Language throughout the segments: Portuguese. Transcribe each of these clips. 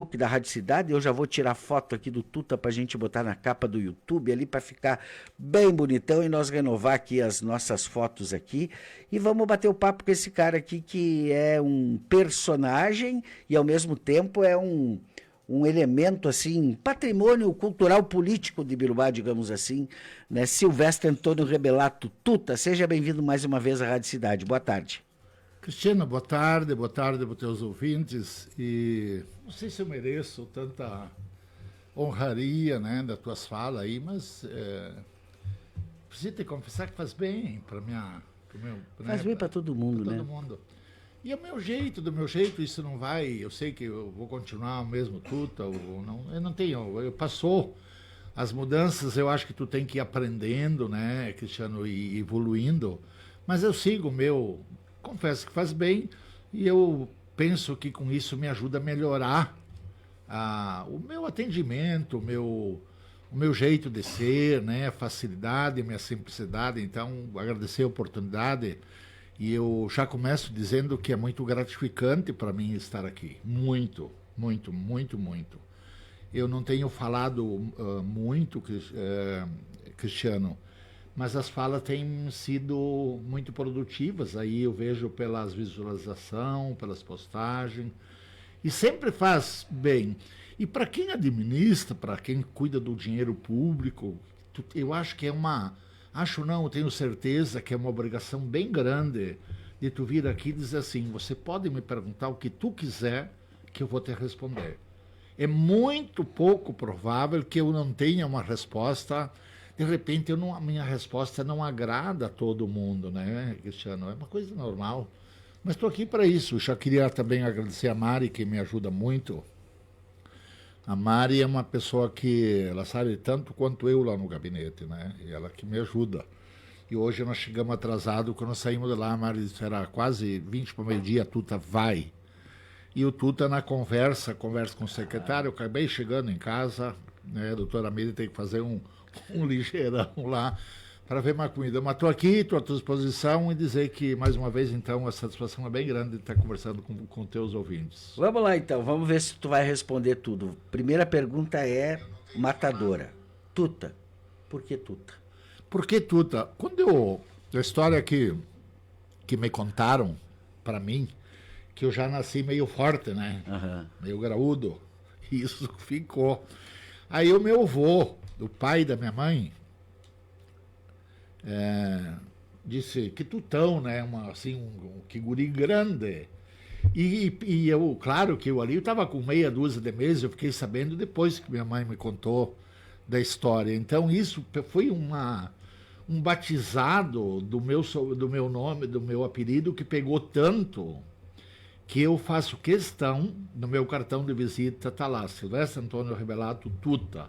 Facebook da Rádio Cidade. Eu já vou tirar foto aqui do Tuta para a gente botar na capa do YouTube ali para ficar bem bonitão e nós renovar aqui as nossas fotos aqui. E vamos bater o papo com esse cara aqui que é um personagem e ao mesmo tempo é um elemento, assim, patrimônio cultural político de Biruba, digamos assim, né? Silvestre Antônio Rebelato. Tuta, seja bem-vindo mais uma vez à Rádio Cidade. Boa tarde. Cristiano, boa tarde para os teus ouvintes. E não sei se eu mereço tanta honraria, né, das tuas falas aí, mas preciso te confessar que faz bem para minha... Faz bem para todo mundo, pra né? todo mundo. E do meu jeito, isso não vai... Eu sei que eu vou continuar o mesmo Tuta, ou não, eu não tenho... Passou as mudanças, eu acho que tu tem que ir aprendendo, né, Cristiano, e evoluindo. Mas eu sigo o meu... Confesso que faz bem, e eu penso que com isso me ajuda a melhorar o meu atendimento, o meu jeito de ser, né, a facilidade, a minha simplicidade. Então, agradecer a oportunidade. E eu já começo dizendo que é muito gratificante para mim estar aqui. Muito, muito, muito, muito. Eu não tenho falado muito, Cristiano, mas as falas têm sido muito produtivas. Aí eu vejo pelas visualizações, pelas postagens. E sempre faz bem. E para quem administra, para quem cuida do dinheiro público, eu acho que é uma... Acho não, eu tenho certeza que é uma obrigação bem grande de tu vir aqui e dizer assim, você pode me perguntar o que tu quiser que eu vou te responder. É muito pouco provável que eu não tenha uma resposta, de repente a minha resposta não agrada a todo mundo, né, Cristiano? É uma coisa normal. Mas estou aqui para isso. Eu já queria também agradecer a Mari, que me ajuda muito. A Mari é uma pessoa que ela sabe tanto quanto eu lá no gabinete, né? E ela que me ajuda. E hoje nós chegamos atrasados, quando nós saímos de lá, a Mari disse, era quase 20 para o meio-dia, a Tuta vai. E o Tuta na conversa com o secretário, eu acabei chegando em casa, né? A doutora Miri tem que fazer um ligeirão lá para ver mais comida. Mas estou aqui, estou à tua disposição e dizer que, mais uma vez, então, a satisfação é bem grande de estar conversando com teus ouvintes. Vamos lá, então. Vamos ver se tu vai responder tudo. Primeira pergunta é matadora. Tuta. Por que Tuta? Por que Tuta? A história que me contaram para mim, que eu já nasci meio forte, né? Uhum. Meio graúdo. E isso ficou. Aí o meu avô, o pai da minha mãe, disse que Tutão, né? Que guri grande. E eu, claro que eu ali estava com meia dúzia de meses, eu fiquei sabendo depois que minha mãe me contou da história. Então isso foi um batizado do meu nome, do meu apelido, que pegou tanto que eu faço questão, no meu cartão de visita, tá lá, Silvestre Antônio Rebelato Tuta,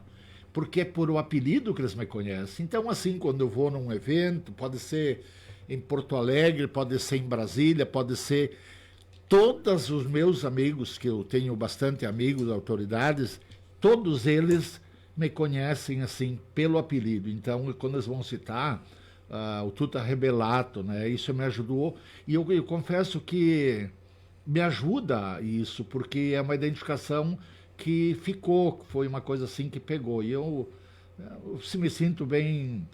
porque é por o apelido que eles me conhecem. Então, assim, quando eu vou num evento, pode ser em Porto Alegre, pode ser em Brasília, pode ser... Todos os meus amigos, que eu tenho bastante amigos, autoridades, todos eles me conhecem, assim, pelo apelido. Então, quando eles vão citar o Tuta Rebelato, né, isso me ajudou. E eu confesso que me ajuda isso, porque é uma identificação que ficou, foi uma coisa assim que pegou. E eu me sinto bem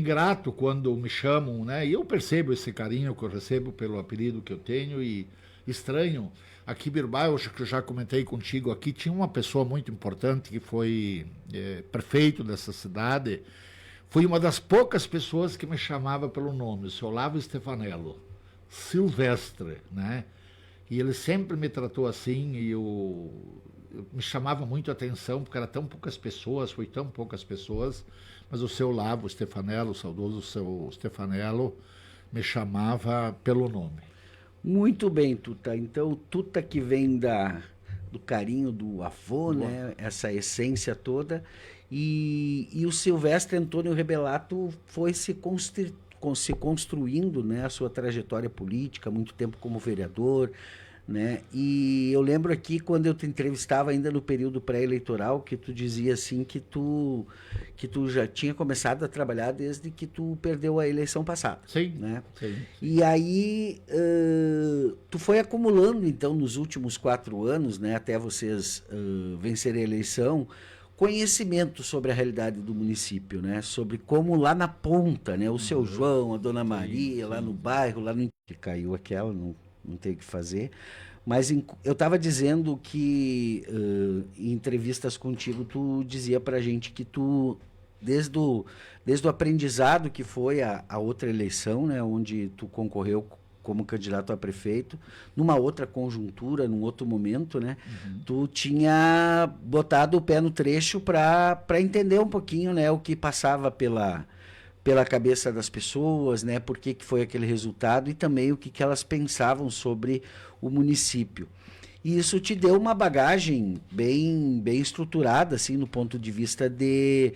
grato quando me chamam, né? E eu percebo esse carinho que eu recebo pelo apelido que eu tenho e estranho. Aqui em Biruba, eu já comentei contigo aqui, tinha uma pessoa muito importante que foi prefeito dessa cidade. Foi uma das poucas pessoas que me chamava pelo nome, o seu Olavo Stefanello. Silvestre, né? E ele sempre me tratou assim e me chamava muito a atenção, porque era tão poucas pessoas, foi tão poucas pessoas, mas o seu Olavo Stefanello, o saudoso seu Stefanello, me chamava pelo nome. Muito bem, Tuta. Então, Tuta que vem do carinho do avô, né? Essa essência toda. E o Silvestre Antônio Rebelato foi se construindo, né, a sua trajetória política, muito tempo como vereador, né? E eu lembro aqui, quando eu te entrevistava ainda no período pré-eleitoral, que tu dizia assim que tu já tinha começado a trabalhar desde que tu perdeu a eleição passada. Sim, né? sim. E aí tu foi acumulando, então, nos últimos 4 anos, né, até vocês vencerem a eleição, conhecimento sobre a realidade do município, né? Sobre como lá na ponta, né? O seu João, a Dona Maria, lá no bairro, lá no... Que caiu aquela, não tem o que fazer. Mas eu estava dizendo que em entrevistas contigo tu dizia pra gente que tu, desde o aprendizado que foi a outra eleição, né? Onde tu concorreu como candidato a prefeito, numa outra conjuntura, num outro momento, né? Tu tinha botado o pé no trecho para entender um pouquinho, né, o que passava pela cabeça das pessoas, né, por que foi aquele resultado e também o que elas pensavam sobre o município. E isso te deu uma bagagem bem estruturada, assim, no ponto de vista de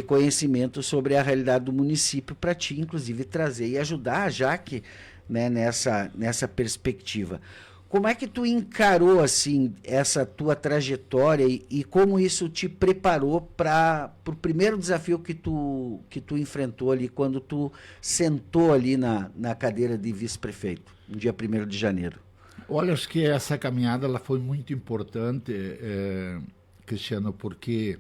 conhecimento sobre a realidade do município, para ti, inclusive, trazer e ajudar a Jaque, né, nessa perspectiva. Como é que tu encarou assim essa tua trajetória e como isso te preparou para o primeiro desafio que tu enfrentou ali quando tu sentou ali na cadeira de vice-prefeito, no dia 1º de janeiro? Olha, acho que essa caminhada ela foi muito importante, Cristiano, porque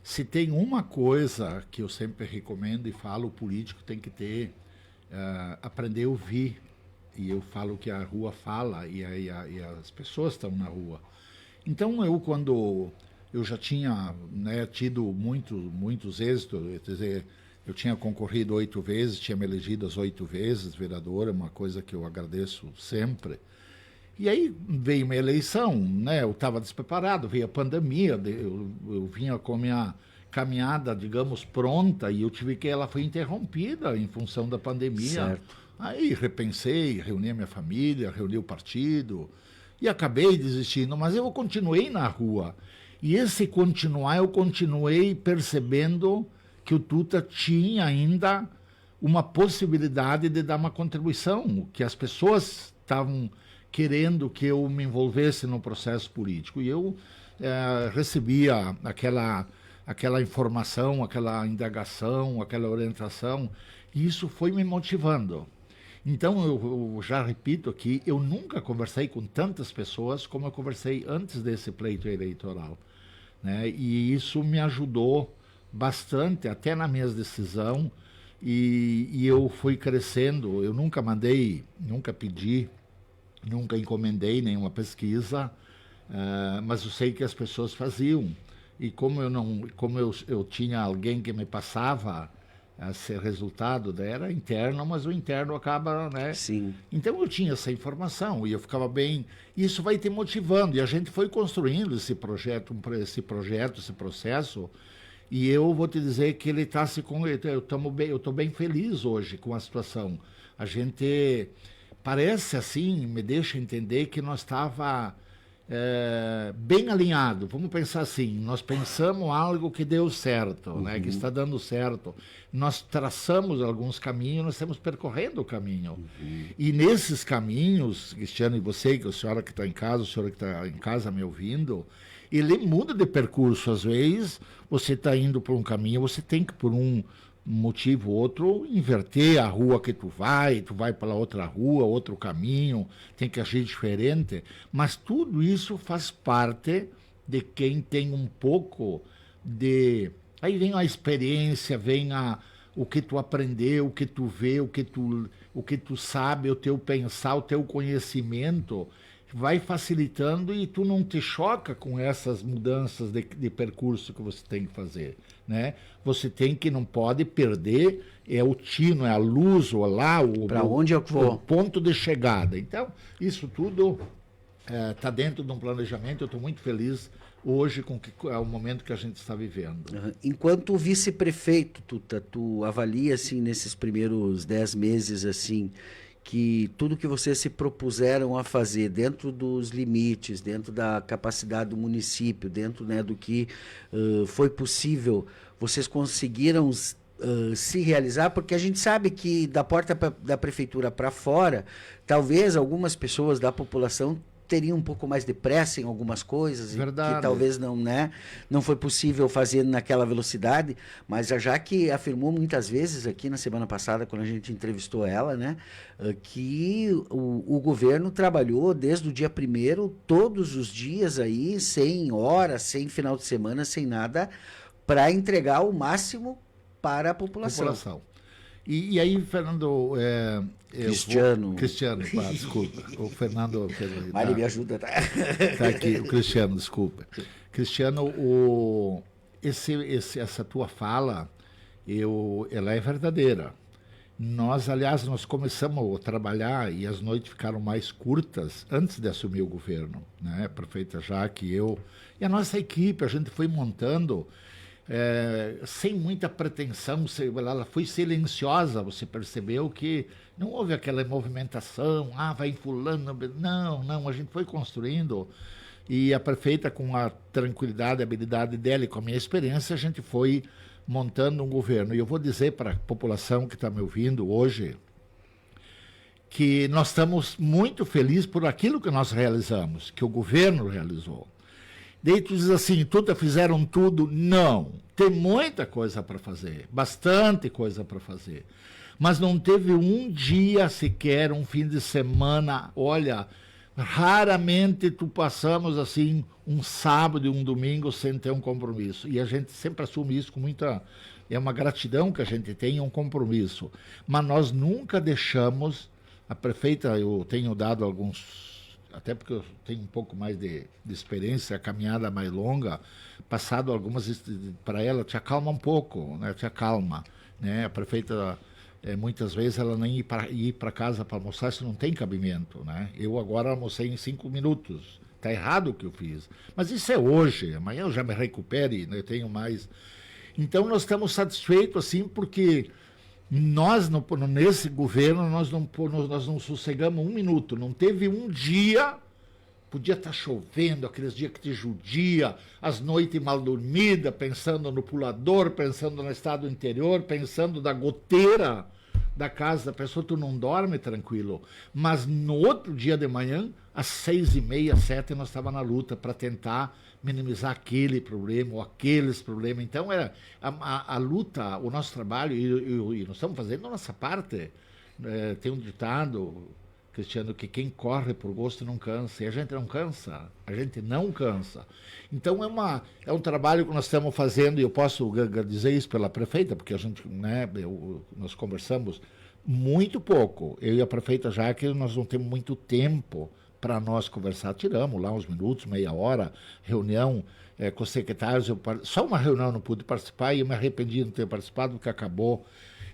se tem uma coisa que eu sempre recomendo e falo, o político tem que ter, aprender a ouvir. E eu falo que a rua fala e as pessoas estão na rua. Então, quando eu já tinha, né, tido muitos êxitos, quer dizer, eu tinha concorrido 8 vezes, tinha me elegido as 8 vezes vereadora, uma coisa que eu agradeço sempre. E aí veio uma eleição, né, eu estava despreparado, veio a pandemia, eu vinha com a minha caminhada, digamos, pronta, e ela foi interrompida em função da pandemia. Certo. Aí repensei, reuni a minha família, reuni o partido e acabei desistindo, mas eu continuei na rua. E esse continuar, eu continuei percebendo que o Tuta tinha ainda uma possibilidade de dar uma contribuição, que as pessoas estavam querendo que eu me envolvesse no processo político. E eu recebia aquela informação, aquela indagação, aquela orientação, e isso foi me motivando. Então, eu já repito aqui, eu nunca conversei com tantas pessoas como eu conversei antes desse pleito eleitoral, né? E isso me ajudou bastante, até na minha decisão, e eu fui crescendo. Eu nunca pedi, nunca encomendei nenhuma pesquisa, mas eu sei que as pessoas faziam. E como eu tinha alguém que me passava esse resultado, era interno, mas o interno acaba, né? Sim. Então eu tinha essa informação e eu ficava bem. Isso vai te motivando, e a gente foi construindo esse processo, e eu vou te dizer que ele está eu estou bem feliz hoje com a situação. A gente parece assim, me deixa entender que nós estava bem alinhado. Vamos pensar assim, nós pensamos algo que deu certo, né, que está dando certo. Nós traçamos alguns caminhos, nós estamos percorrendo o caminho. E nesses caminhos, Cristiano, e você, que a senhora que está em casa, a senhora que está em casa me ouvindo, ele muda de percurso. Às vezes, você está indo por um caminho, você tem que, por um motivo ou outro, inverter a rua que tu vai para outra rua, outro caminho, tem que agir diferente, mas tudo isso faz parte de quem tem um pouco de... Aí vem a experiência, vem o que tu aprendeu, o que tu vê, o que tu sabe, o teu pensar, o teu conhecimento, vai facilitando e tu não te choca com essas mudanças de percurso que você tem que fazer, né? Você não pode perder, o tino, a luz, ou lá, para onde eu vou, o ponto de chegada. Então, isso tudo está dentro de um planejamento. Eu estou muito feliz hoje com o momento que a gente está vivendo. Enquanto vice-prefeito, tu avalia, assim, nesses primeiros 10 meses, assim, que tudo que vocês se propuseram a fazer dentro dos limites, dentro da capacidade do município, dentro, né, do que foi possível, vocês conseguiram se realizar? Porque a gente sabe que da porta da prefeitura para fora, talvez algumas pessoas da população teria um pouco mais de pressa em algumas coisas, Verdade. que talvez não, né, não foi possível fazer naquela velocidade, mas já que afirmou muitas vezes aqui na semana passada, quando a gente entrevistou ela, né, que o governo trabalhou desde o dia 1º, todos os dias aí, sem hora, sem final de semana, sem nada, para entregar o máximo para a população. E aí, Fernando... Cristiano, desculpa. O Fernando... Mari, me ajuda, tá? Tá aqui, o Cristiano, desculpa. Cristiano, essa tua fala, ela é verdadeira. Aliás, nós começamos a trabalhar e as noites ficaram mais curtas antes de assumir o governo, né? A prefeita Jaque, eu e a nossa equipe, a gente foi montando sem muita pretensão, ela foi silenciosa, você percebeu que não houve aquela movimentação, vai fulano, não, a gente foi construindo e a prefeita, com a tranquilidade, a habilidade dela e com a minha experiência, a gente foi montando um governo. E eu vou dizer para a população que está me ouvindo hoje que nós estamos muito felizes por aquilo que nós realizamos, que o governo realizou. Daí tu diz assim, fizeram tudo? Não. Tem muita coisa para fazer, bastante coisa para fazer. Mas não teve um dia sequer, um fim de semana, olha, raramente tu passamos assim um sábado e um domingo sem ter um compromisso. E a gente sempre assume isso com muita... É uma gratidão que a gente tem, um compromisso. Mas nós nunca deixamos... A prefeita, eu tenho dado alguns... Até porque eu tenho um pouco mais de experiência, a caminhada mais longa, passado algumas... Para ela, te acalma um pouco, né? Te acalma. Né? A prefeita... muitas vezes ela nem ir para casa para almoçar, isso não tem cabimento, né? Eu agora almocei em 5 minutos. Está errado o que eu fiz. Mas isso é hoje. Amanhã eu já me recupere, né? Eu tenho mais. Então nós estamos satisfeitos, assim, porque nós, nesse governo, nós não sossegamos um minuto. Não teve um dia... Podia estar chovendo, aqueles dias que te judia, as noites mal dormidas, pensando no pulador, pensando no estado interior, pensando da goteira da casa da pessoa, tu não dorme tranquilo. Mas no outro dia de manhã, às 6h30, 7h, nós estávamos na luta para tentar minimizar aquele problema ou aqueles problemas. Então, era a luta, o nosso trabalho, e nós estamos fazendo a nossa parte. Tem um ditado... Cristiano, que quem corre por gosto não cansa, e a gente não cansa, Então é um trabalho que nós estamos fazendo, e eu posso dizer isso pela prefeita, porque a gente, né, nós conversamos muito pouco, eu e a prefeita Jaque, nós não temos muito tempo para nós conversar, tiramos lá uns minutos, meia hora, reunião com os secretários, só uma reunião eu não pude participar, e eu me arrependi de não ter participado, porque acabou.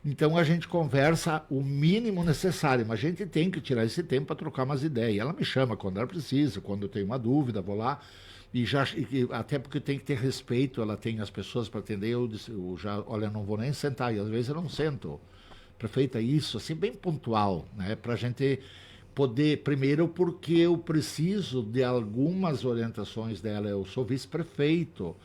Então a gente conversa o mínimo necessário, mas a gente tem que tirar esse tempo para trocar umas ideias. Ela me chama quando ela precisa, quando eu tenho uma dúvida, vou lá. Até porque tem que ter respeito, ela tem as pessoas para atender. Eu já, olha, não vou nem sentar, e às vezes eu não sento. Prefeita, isso, assim, bem pontual, né? Para a gente poder, primeiro porque eu preciso de algumas orientações dela, eu sou vice-prefeito.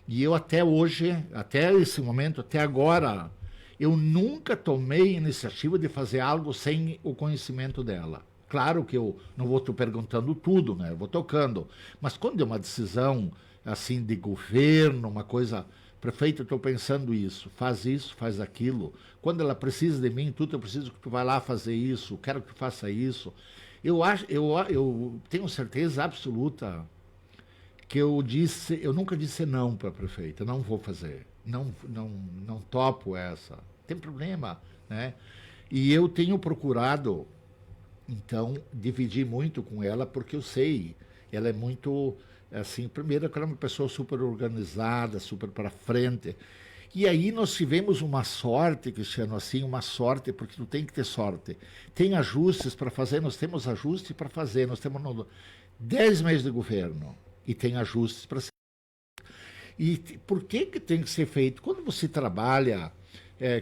E eu até hoje, até esse momento, até agora... Eu nunca tomei iniciativa de fazer algo sem o conhecimento dela. Claro que eu não vou te perguntando tudo, né? Eu vou tocando. Mas quando é uma decisão assim de governo, uma coisa, prefeito, eu estou pensando isso, faz aquilo. Quando ela precisa de mim, eu preciso que tu vá lá fazer isso, quero que tu faça isso. Eu tenho certeza absoluta que eu nunca disse não para a prefeita, não vou fazer. Não topo essa. Tem problema, né? E eu tenho procurado, então, dividir muito com ela, porque eu sei, ela é muito, assim, primeiro, ela é uma pessoa super organizada, super para frente. E aí nós tivemos uma sorte, Cristiano, assim, uma sorte, porque tu tem que ter sorte. Tem ajustes para fazer, nós temos ajustes para fazer, nós temos 10 meses de governo e tem ajustes para ser. E por que tem que ser feito? Quando você trabalha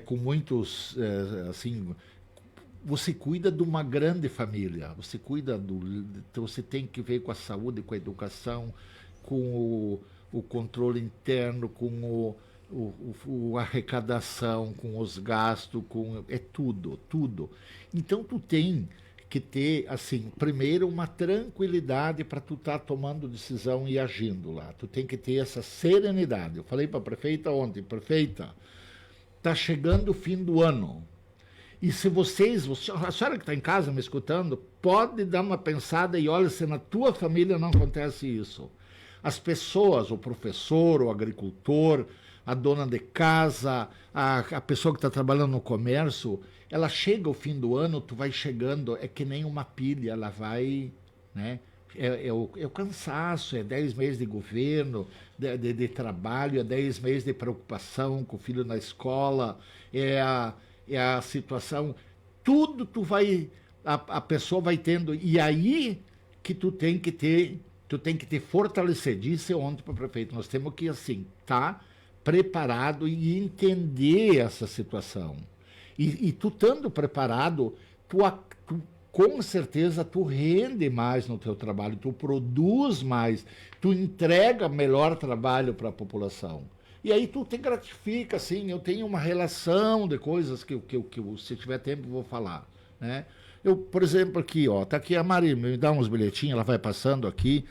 com muitos, assim, você cuida de uma grande família, você cuida você tem que ver com a saúde, com a educação, com o controle interno, com a arrecadação, com os gastos, é tudo. Então tu tem que ter, assim, primeiro uma tranquilidade para tu estar tomando decisão e agindo lá. Tu tem que ter essa serenidade. Eu falei para a prefeita ontem, prefeita, está chegando o fim do ano. E se a senhora que está em casa me escutando, pode dar uma pensada e olha se na tua família não acontece isso. As pessoas, o professor, o agricultor, a dona de casa, a pessoa que está trabalhando no comércio, ela chega ao fim do ano, tu vai chegando, é que nem uma pilha, ela vai, né? É o cansaço, é 10 meses de governo, de trabalho, é 10 meses de preocupação com o filho na escola, é a situação, tudo a pessoa vai tendo, e aí que tu tem que ter fortalecido, disse ontem para o prefeito, nós temos que, assim, estar preparado e entender essa situação. E tu estando preparado, com certeza tu rende mais no teu trabalho, tu produz mais, tu entrega melhor trabalho para a população. E aí tu te gratifica, assim, eu tenho uma relação de coisas que se tiver tempo, eu vou falar, né? Eu, por exemplo, aqui, ó, tá aqui a Mari, me dá uns bilhetinhos, ela vai passando aqui.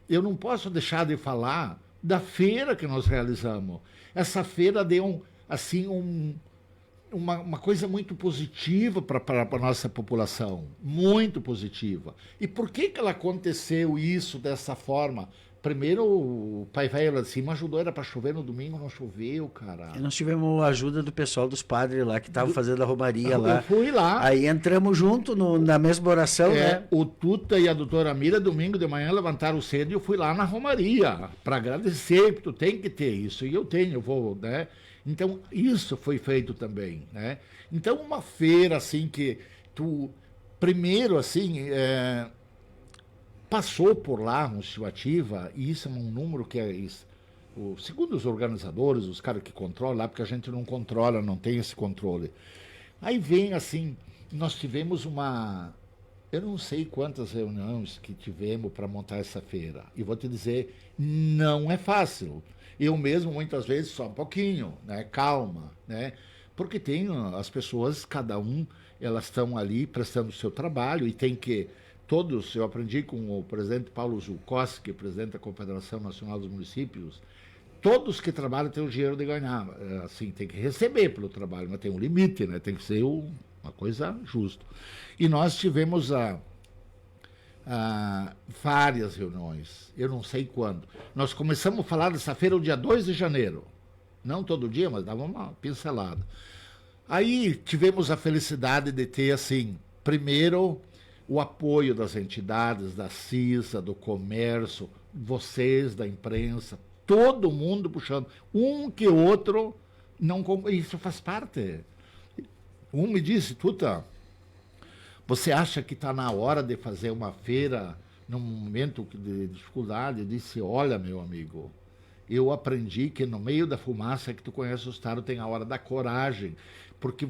Eu não posso deixar de falar da feira que nós realizamos. Essa feira deu, uma coisa muito positiva para a nossa população, muito positiva. E por que ela aconteceu isso dessa forma? Primeiro, o pai velho lá de cima ajudou, era para chover no domingo, não choveu, cara. E nós tivemos a ajuda do pessoal dos padres lá, que estavam fazendo a romaria lá. Eu fui lá. Aí entramos junto na mesma oração, né? O Tuta e a doutora Mira, domingo de manhã, levantaram cedo e eu fui lá na romaria, para agradecer, porque tu tem que ter isso, e eu tenho, eu vou, né? Então, isso foi feito também, né? Então, uma feira, assim, que tu, primeiro, assim, passou por lá um estimativa, e isso é um número que é isso. Segundo os organizadores, os caras que controlam lá, porque a gente não controla, não tem esse controle. Aí vem assim, nós tivemos eu não sei quantas reuniões que tivemos para montar essa feira. E vou te dizer, não é fácil. Eu mesmo, muitas vezes, só um pouquinho, né? Calma, né? Porque tem as pessoas, cada um, elas estão ali prestando o seu trabalho e tem que todos, eu aprendi com o presidente Paulo Zulkowski, presidente da Confederação Nacional dos Municípios, todos que trabalham têm o dinheiro de ganhar, assim, tem que receber pelo trabalho, mas tem um limite, né? Tem que ser uma coisa justa. E nós tivemos várias reuniões, eu não sei quando. Nós começamos a falar dessa feira o dia 2 de janeiro, não todo dia, mas dava uma pincelada. Aí tivemos a felicidade de ter, assim, primeiro, o apoio das entidades, da CISA, do comércio, vocês da imprensa, todo mundo puxando, um que outro, não, isso faz parte. Um me disse, Tuta, você acha que está na hora de fazer uma feira num momento de dificuldade? Eu disse, olha, meu amigo, eu aprendi que no meio da fumaça é que tu conhece o estado, tem a hora da coragem, porque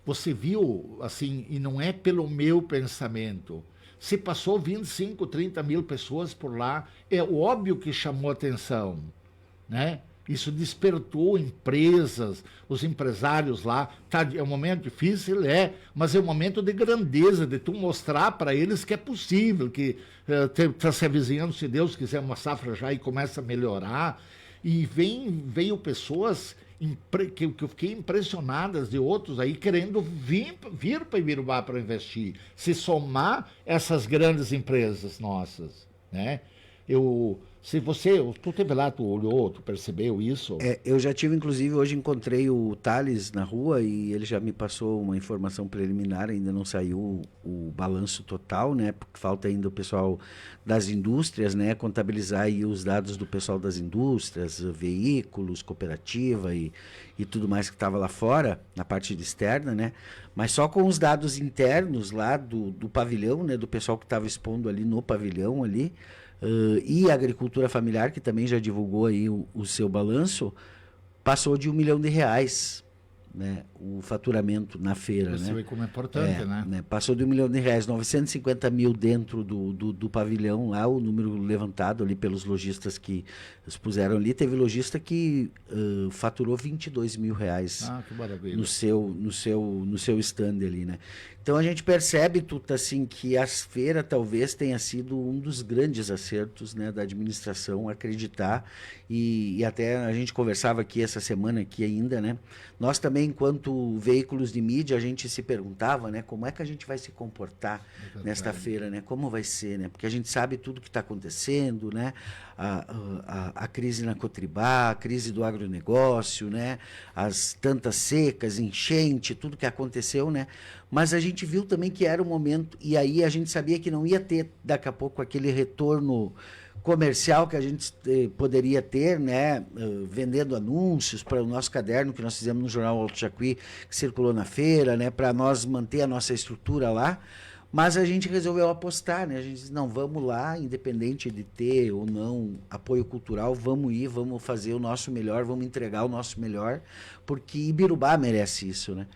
você viu, assim, e não é pelo meu pensamento, se passou 25, 30 mil pessoas por lá, é óbvio que chamou atenção, né? Isso despertou empresas, os empresários lá, é um momento difícil, mas é um momento de grandeza, de tu mostrar para eles que é possível, que está se avizinhando, se Deus quiser, uma safra já e começa a melhorar, e veio pessoas que eu fiquei impressionadas de outros aí querendo vir para Ibirubá para investir, se somar essas grandes empresas nossas, né? Tu teve lá, tu olhou, tu percebeu isso? Eu já tive, inclusive, hoje encontrei o Thales na rua e ele já me passou uma informação preliminar, ainda não saiu o balanço total, né? Porque falta ainda o pessoal das indústrias, né? Contabilizar aí os dados do pessoal das indústrias, veículos, cooperativa e tudo mais que estava lá fora, na parte externa, né? Mas só com os dados internos lá do pavilhão, né? Do pessoal que estava expondo ali no pavilhão ali, e a agricultura familiar, que também já divulgou aí o seu balanço, passou de R$1 milhão, né, o faturamento na feira. Você né? vê como é importante, né? Passou de R$1 milhão, 950 mil dentro do pavilhão lá, o número levantado ali pelos lojistas que expuseram ali. Teve lojista que faturou R$22 mil que maravilha. no seu stand ali, né? Então a gente percebe, Tuta, assim, que a feira talvez tenha sido um dos grandes acertos, né, da administração, acreditar, e até a gente conversava aqui essa semana aqui ainda, né, nós também, enquanto veículos de mídia, a gente se perguntava, né, como é que a gente vai se comportar nesta feira, né, como vai ser, né, porque a gente sabe tudo que está acontecendo, né, a crise na Cotribá, a crise do agronegócio, né, as tantas secas, enchente, tudo que aconteceu, né, mas a gente viu também que era um momento, e aí a gente sabia que não ia ter daqui a pouco aquele retorno comercial que a gente poderia ter, né, vendendo anúncios para o nosso caderno que nós fizemos no Jornal Alto Jacuí, que circulou na feira, né, para nós manter a nossa estrutura lá. Mas a gente resolveu apostar, né? A gente disse, não, vamos lá, independente de ter ou não apoio cultural, vamos ir, vamos fazer o nosso melhor, vamos entregar o nosso melhor, porque Ibirubá merece isso, né?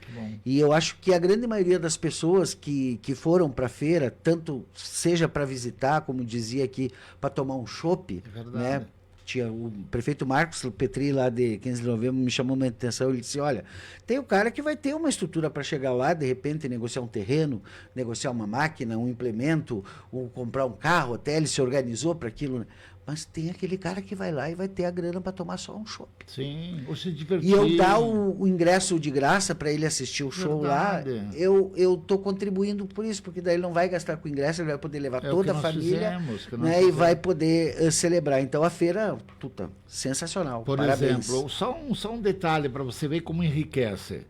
E eu acho que a grande maioria das pessoas que foram para a feira, tanto seja para visitar, como dizia aqui, para tomar um chopp, né? Tinha o prefeito Marcos Petri, lá de 15 de novembro, me chamou uma atenção. Ele disse, olha, tem o cara que vai ter uma estrutura para chegar lá, de repente negociar um terreno, negociar uma máquina, um implemento, ou comprar um carro, até ele se organizou para aquilo, né? Mas tem aquele cara que vai lá e vai ter a grana para tomar só um chopp. Sim, ou se divertir. E eu dar o ingresso de graça para ele assistir o show lá, eu tô contribuindo por isso, porque daí ele não vai gastar com ingresso, ele vai poder levar toda a família, né, e vai poder celebrar. Então a feira, puta, sensacional. Por Parabéns. exemplo, só um detalhe para você ver como enriquece.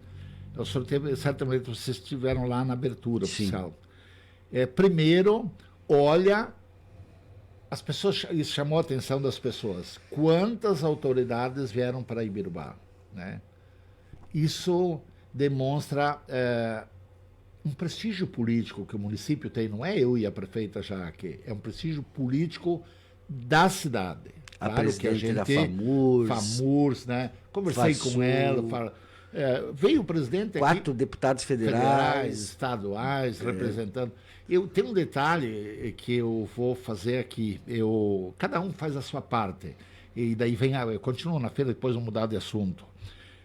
Certamente vocês estiveram lá na abertura oficial. Primeiro, olha... As pessoas, isso chamou a atenção das pessoas. Quantas autoridades vieram para Ibirubá, né? Isso demonstra um prestígio político que o município tem. Não é eu e a prefeita Jaque, é um prestígio político da cidade. A claro que a gente da FAMURS. FAMURS, né? Conversei com ela. Veio o presidente 4 deputados federais, estaduais, representando. Eu tenho um detalhe que eu vou fazer aqui. Cada um faz a sua parte. E daí eu continuo na feira, depois vou mudar de assunto.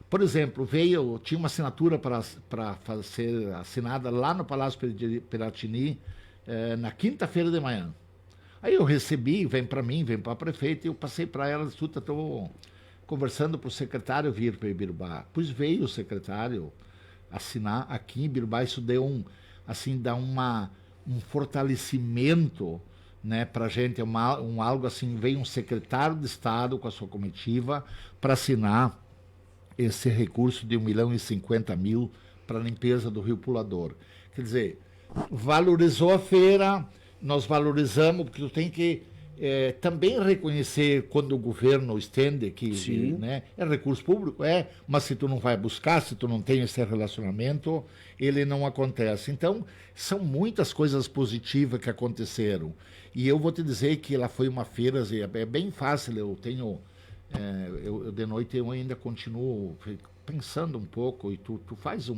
Por exemplo, tinha uma assinatura para ser assinada lá no Palácio Piratini, na quinta-feira de manhã. Aí eu recebi, vem para mim, vem para a prefeita, e eu passei para ela, estou conversando para o secretário vir para Ibirubá. Pois veio o secretário assinar aqui em Ibirubá, isso deu dá um fortalecimento, né, para a gente, algo assim, veio um secretário de Estado com a sua comitiva para assinar esse recurso de 1.050.000 para a limpeza do Rio Pulador. Quer dizer, valorizou a feira, nós valorizamos, porque tu tem que também reconhecer quando o governo estende que, né, é recurso público, mas se tu não vai buscar, se tu não tem esse relacionamento, ele não acontece. Então, são muitas coisas positivas que aconteceram. E eu vou te dizer que ela foi uma feira, é bem fácil, eu tenho, de noite eu ainda continuo pensando um pouco, e tu faz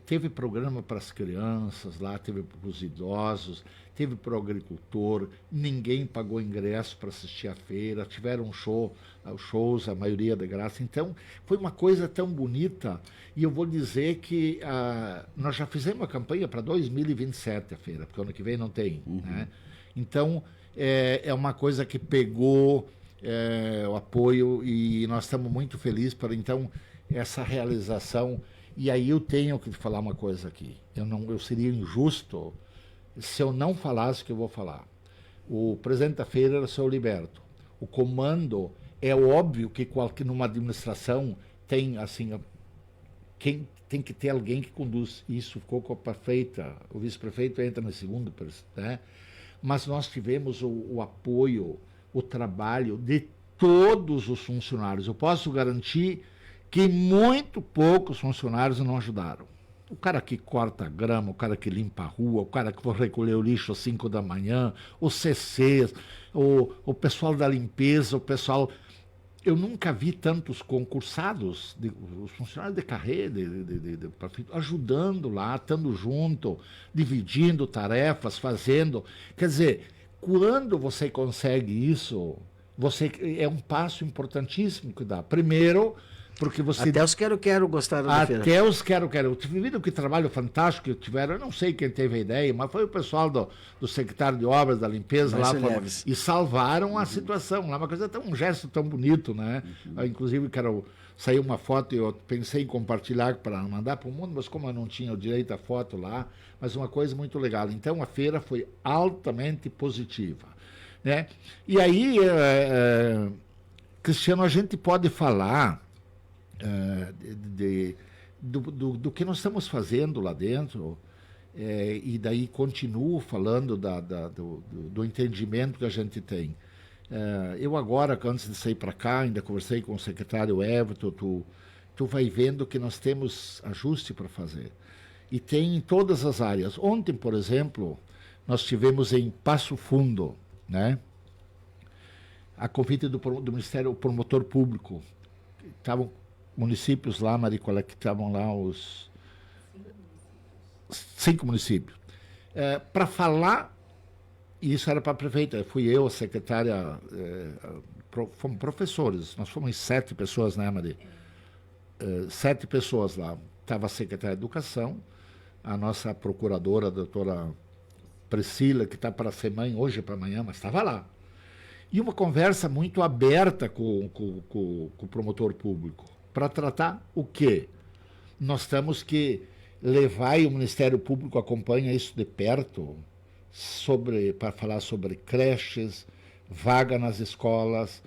teve programa para as crianças lá, teve para os idosos, teve para o agricultor, ninguém pagou ingresso para assistir a feira, tiveram shows, a maioria de graça. Então, foi uma coisa tão bonita, e eu vou dizer que nós já fizemos uma campanha para 2027 a feira, porque ano que vem não tem, né? Então, é uma coisa que pegou o apoio, e nós estamos muito felizes por, então, essa realização. E aí eu tenho que falar uma coisa aqui. Eu seria injusto se eu não falasse o que eu vou falar. O presidente da feira era o seu Liberto. O comando, é óbvio que numa administração tem, assim, tem que ter alguém que conduz. Isso ficou com a prefeita, o vice-prefeito entra no segundo, né? Mas nós tivemos o apoio, o trabalho de todos os funcionários. Eu posso garantir que muito poucos funcionários não ajudaram. O cara que corta a grama, o cara que limpa a rua, o cara que for recolher o lixo às 5 da manhã, os CCs, o pessoal da limpeza, o pessoal... Eu nunca vi tantos concursados, os funcionários de carreira, ajudando lá, estando junto, dividindo tarefas, fazendo. Quer dizer, quando você consegue isso, é um passo importantíssimo que dá. Primeiro, Porque você... Até os quero-quero gostaram da feira. Até os quero-quero. Viram que trabalho fantástico que tiveram, eu não sei quem teve a ideia, mas foi o pessoal do secretário de obras, da limpeza lá, e salvaram a situação lá, uma coisa um gesto tão bonito, né? Inclusive, saiu uma foto e eu pensei em compartilhar para mandar para o mundo, mas como eu não tinha o direito à foto lá, mas uma coisa muito legal. Então, a feira foi altamente positiva, né? E aí, Cristiano, a gente pode falar do que nós estamos fazendo lá dentro, e daí continuo falando do entendimento que a gente tem. Eu agora, antes de sair para cá, ainda conversei com o secretário Everton, tu vai vendo que nós temos ajuste para fazer. E tem em todas as áreas. Ontem, por exemplo, nós tivemos em Passo Fundo, né, a convite do Ministério Promotor Público. Estavam municípios lá, Maricola, que estavam lá os 5 municípios. Para falar, e isso era para a prefeita, fui eu, a secretária, fomos professores, nós fomos 7 pessoas, né, Maria? 7 pessoas lá. Estava a secretária de Educação, a nossa procuradora, a doutora Priscila, que está para ser mãe hoje para amanhã, mas estava lá. E uma conversa muito aberta com o promotor público, para tratar o quê? Nós temos que levar, e o Ministério Público acompanha isso de perto, para falar sobre creches, vaga nas escolas,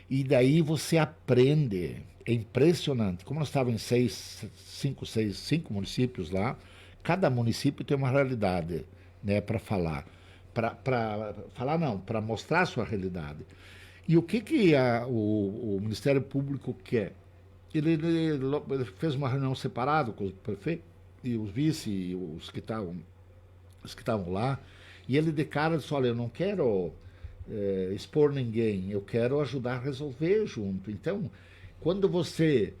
e daí você aprende. É impressionante. Como nós estávamos em 5 municípios lá, cada município tem uma realidade, né, para falar. Para mostrar a sua realidade. E o que o Ministério Público quer? Ele fez uma reunião separada com o prefeito e os vice e os que estavam lá, e ele de cara disse, olha, eu não quero expor ninguém, eu quero ajudar a resolver junto. Então, quando você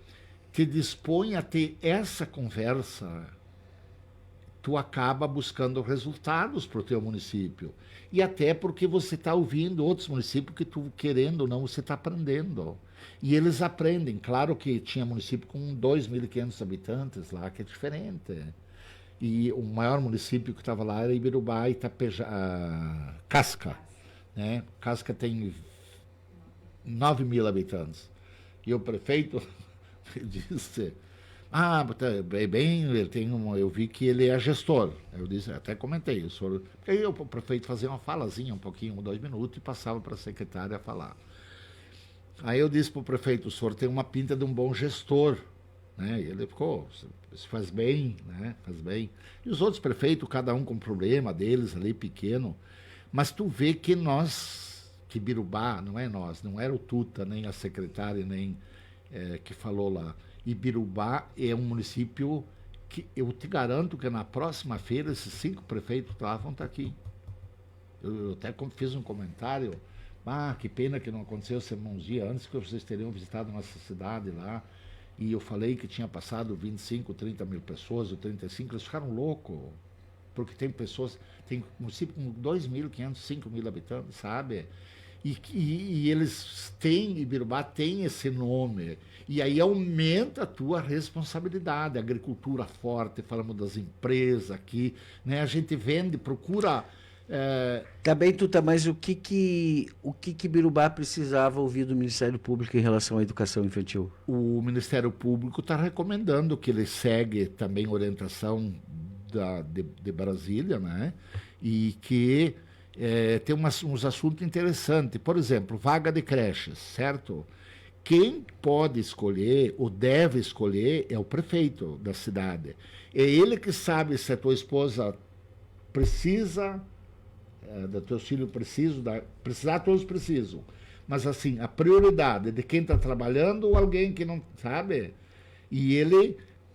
te dispõe a ter essa conversa, tu acaba buscando resultados para o teu município. E até porque você está ouvindo outros municípios que tu, querendo ou não, você está aprendendo. E eles aprendem. Claro que tinha município com 2.500 habitantes lá, que é diferente. E o maior município que estava lá era Ibirubá e Casca. Né? Casca tem 9.000 habitantes. E o prefeito disse... eu vi que ele é gestor. Eu disse, até comentei isso. Aí o prefeito fazia uma falazinha, um pouquinho, 2 minutos, e passava para a secretária falar. Aí eu disse para o prefeito, o senhor tem uma pinta de um bom gestor. Né? E ele ficou, isso faz bem, né? Faz bem. E os outros prefeitos, cada um com problema deles ali, pequeno. Mas tu vê que que Birubá, não é nós, não era o Tuta, nem a secretária, nem que falou lá. Ibirubá é um município que eu te garanto que na próxima feira esses 5 prefeitos lá vão estar aqui. Eu até fiz um comentário, que pena que não aconteceu uns dias antes, que vocês teriam visitado nossa cidade lá, e eu falei que tinha passado 25, 30 mil pessoas, ou 35, eles ficaram loucos, porque tem município com 2.500, 5.000 habitantes, sabe? E eles têm, Ibirubá tem esse nome, e aí aumenta a tua responsabilidade, a agricultura forte, falamos das empresas aqui, né? A gente vende, procura... Tá bem, Tuta, mas o que Ibirubá precisava ouvir do Ministério Público em relação à educação infantil? O Ministério Público está recomendando que ele segue também a orientação de Brasília, né? E que tem uns assuntos interessantes. Por exemplo, vaga de creches, certo? Quem pode escolher, ou deve escolher, é o prefeito da cidade. É ele que sabe se a tua esposa precisa, do teu filho precisar, todos precisam. Mas, assim, a prioridade é de quem está trabalhando ou alguém que não sabe. E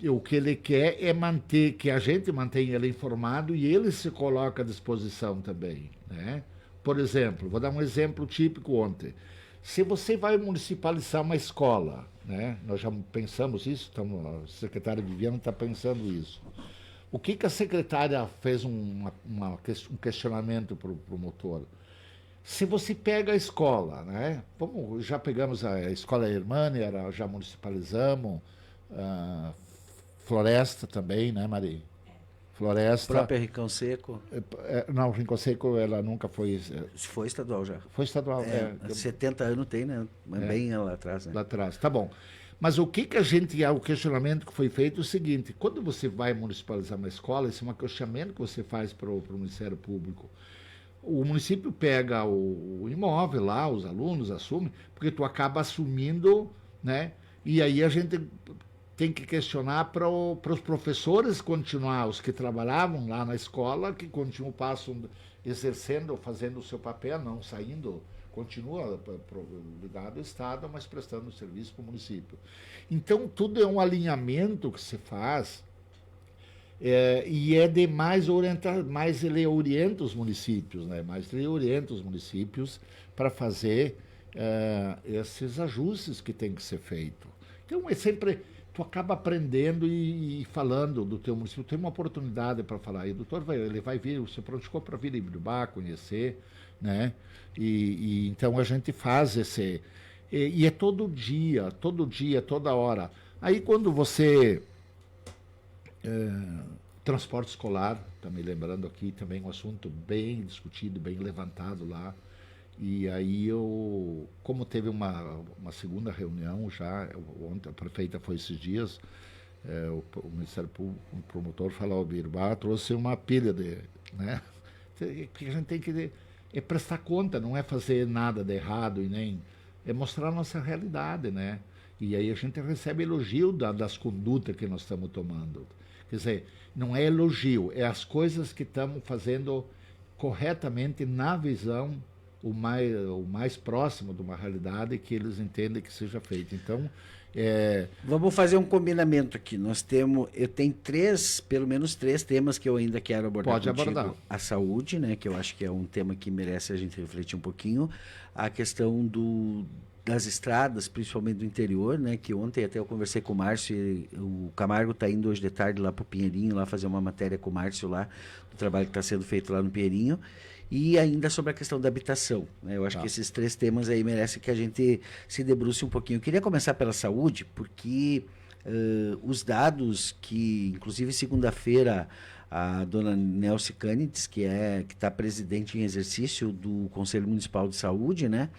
o que ele quer é manter, que a gente mantenha ele informado e ele se coloca à disposição também, né? Por exemplo, vou dar um exemplo típico ontem. Se você vai municipalizar uma escola, né? Nós já pensamos isso, a secretária Viviane está pensando isso. O que a secretária fez um questionamento para o promotor? Se você pega a escola, né? Já pegamos a escola Hermânia, já municipalizamos, ah, Floresta também, né, Mari? Floresta. Própria Rincão Seco. Não, Rincão Seco ela nunca foi. Foi estadual já. Foi estadual. 70 anos tem, né? Mas bem lá atrás, né? Lá atrás, tá bom. Mas o questionamento que foi feito é o seguinte: quando você vai municipalizar uma escola, esse é um questionamento que você faz para o Ministério Público. O município pega o imóvel lá, os alunos assumem, porque tu acaba assumindo, né? E aí a gente tem que questionar para os professores continuar, os que trabalhavam lá na escola, que passam exercendo, fazendo o seu papel, não saindo, continua ligado ao Estado, mas prestando serviço para o município. Então, tudo é um alinhamento que se faz, e é de mais ele orienta os municípios, né? Mais ele orienta os municípios para fazer esses ajustes que tem que ser feito. Então, é sempre... Tu acaba aprendendo e falando do teu município. Tem uma oportunidade para falar. E o doutor ele vai vir, o seu pronto para vir em Ibirubá, conhecer, né? Então a gente faz esse... E é todo dia, toda hora. Aí quando você... transporte escolar, tá me lembrando aqui, também um assunto bem discutido, bem levantado lá. E aí como teve uma segunda reunião já, ontem a prefeita foi esses dias, o Ministério Público, o promotor falou, o Birubá trouxe uma pilha né? Que a gente tem que prestar conta, não é fazer nada de errado e nem é mostrar a nossa realidade, né? E aí a gente recebe elogio das condutas que nós estamos tomando. Quer dizer, não é elogio, é as coisas que estamos fazendo corretamente na visão o mais próximo de uma realidade que eles entendem que seja feito. Então, vamos fazer um combinamento aqui. Eu tenho pelo menos três temas que eu ainda quero abordar. Pode abordar. A saúde, né, que eu acho que é um tema que merece a gente refletir um pouquinho. A questão das estradas, principalmente do interior, né, que ontem até eu conversei com o Márcio, e o Camargo está indo hoje de tarde lá para o Pinheirinho, lá fazer uma matéria com o Márcio lá, do trabalho que está sendo feito lá no Pinheirinho. E ainda sobre a questão da habitação, né? Eu acho que esses três temas aí merecem que a gente se debruce um pouquinho. Eu queria começar pela saúde, porque os dados que, inclusive segunda-feira, a dona Nelce Canides, que está presidente em exercício do Conselho Municipal de Saúde, né?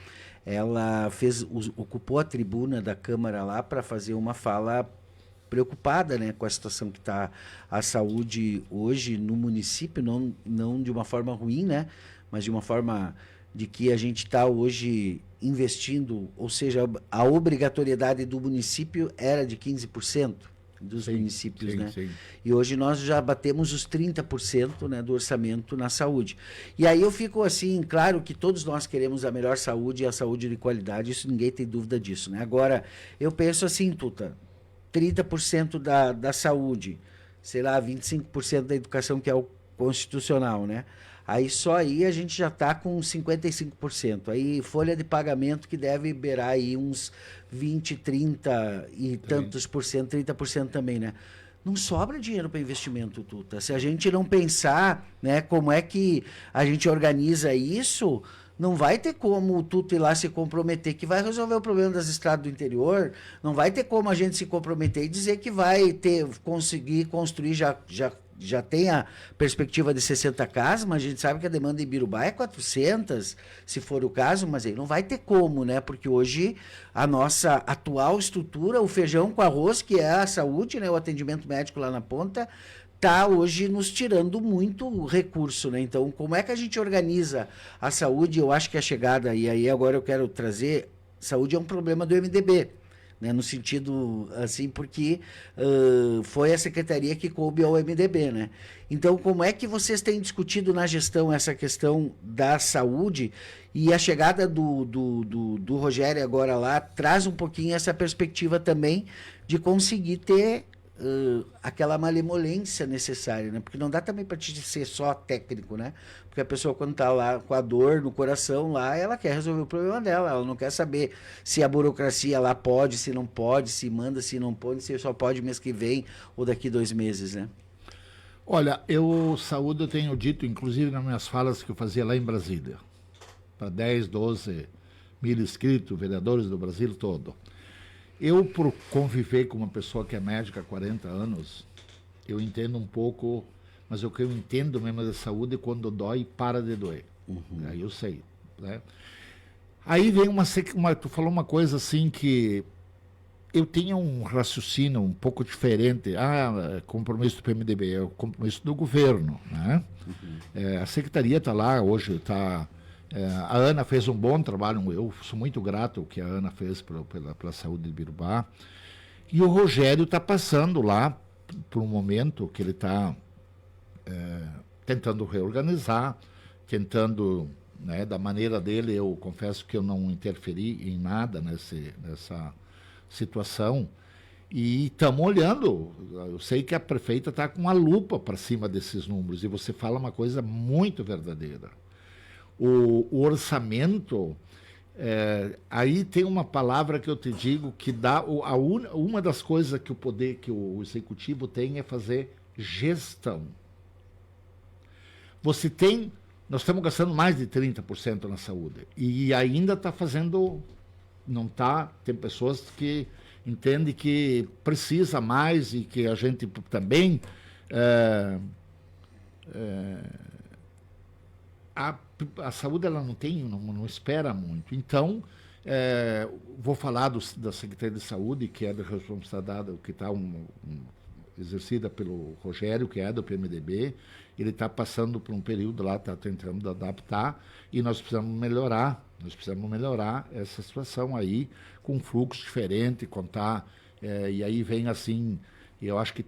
Ela ocupou a tribuna da Câmara lá para fazer uma fala preocupada, né, com a situação que está a saúde hoje no município, não de uma forma ruim, né, mas de uma forma de que a gente está hoje investindo, ou seja, a obrigatoriedade do município era de 15% dos municípios, né? Sim. E hoje nós já batemos os 30%, né, do orçamento na saúde. E aí eu fico assim, claro que todos nós queremos a melhor saúde e a saúde de qualidade, isso ninguém tem dúvida disso, né? Agora, eu penso assim, Tuta, 30% da saúde, sei lá, 25% da educação, que é o constitucional, né? Aí só aí a gente já está com 55%. Aí folha de pagamento que deve beirar aí uns 20, 30 e tantos por cento, 30% também, né? Não sobra dinheiro para investimento, Tuta. Se a gente não pensar, né, como é que a gente organiza isso, não vai ter como o Tuto ir lá se comprometer que vai resolver o problema das estradas do interior, não vai ter como a gente se comprometer e dizer que vai conseguir construir, já tem a perspectiva de 60 casas, mas a gente sabe que a demanda em Birubá é 400, se for o caso, mas aí não vai ter como, né? Porque hoje a nossa atual estrutura, o feijão com arroz, que é a saúde, né, o atendimento médico lá na ponta, está hoje nos tirando muito recurso, né? Então, como é que a gente organiza a saúde? Eu acho que a chegada, e aí agora eu quero trazer, saúde é um problema do MDB, né? No sentido, assim, porque foi a secretaria que coube ao MDB, né? Então, como é que vocês têm discutido na gestão essa questão da saúde? E a chegada do Rogério agora lá traz um pouquinho essa perspectiva também de conseguir ter aquela malemolência necessária, né? Porque não dá também para te ser só técnico, né? Porque a pessoa, quando está lá com a dor no coração, lá, ela quer resolver o problema dela, ela não quer saber se a burocracia lá pode, se não pode, se manda, se não pode, se só pode mês que vem ou daqui 2 meses, né? Olha, saúde eu tenho dito, inclusive nas minhas falas que eu fazia lá em Brasília. para 10, 12 mil inscritos, vereadores do Brasil todo. Eu, por conviver com uma pessoa que é médica há 40 anos, eu entendo um pouco, mas o que eu entendo mesmo da saúde é quando dói, para de doer. Aí eu sei, né? Aí vem tu falou uma coisa assim que eu tinha um raciocínio um pouco diferente. Compromisso do PMDB, é o compromisso do governo, né? A secretaria está lá hoje, a Ana fez um bom trabalho, eu sou muito grato ao que a Ana fez pela saúde de Birubá. E o Rogério está passando lá por um momento que ele está tentando reorganizar, tentando, né, da maneira dele. Eu confesso que eu não interferi em nada nessa situação. E estamos olhando. Eu sei que a prefeita está com uma lupa para cima desses números, e você fala uma coisa muito verdadeira. O orçamento, aí tem uma palavra que eu te digo que dá uma das coisas que o executivo tem é fazer gestão. Nós estamos gastando mais de 30% na saúde e ainda está fazendo, não está, tem pessoas que entendem que precisa mais e que a gente também a saúde ela não espera muito. Então, vou falar da Secretaria de Saúde, que é da responsabilidade, que está exercida pelo Rogério, que é do PMDB. Ele está passando por um período lá, está tentando adaptar, e nós precisamos melhorar essa situação aí, com um fluxo diferente, contar, e aí vem assim, eu acho que,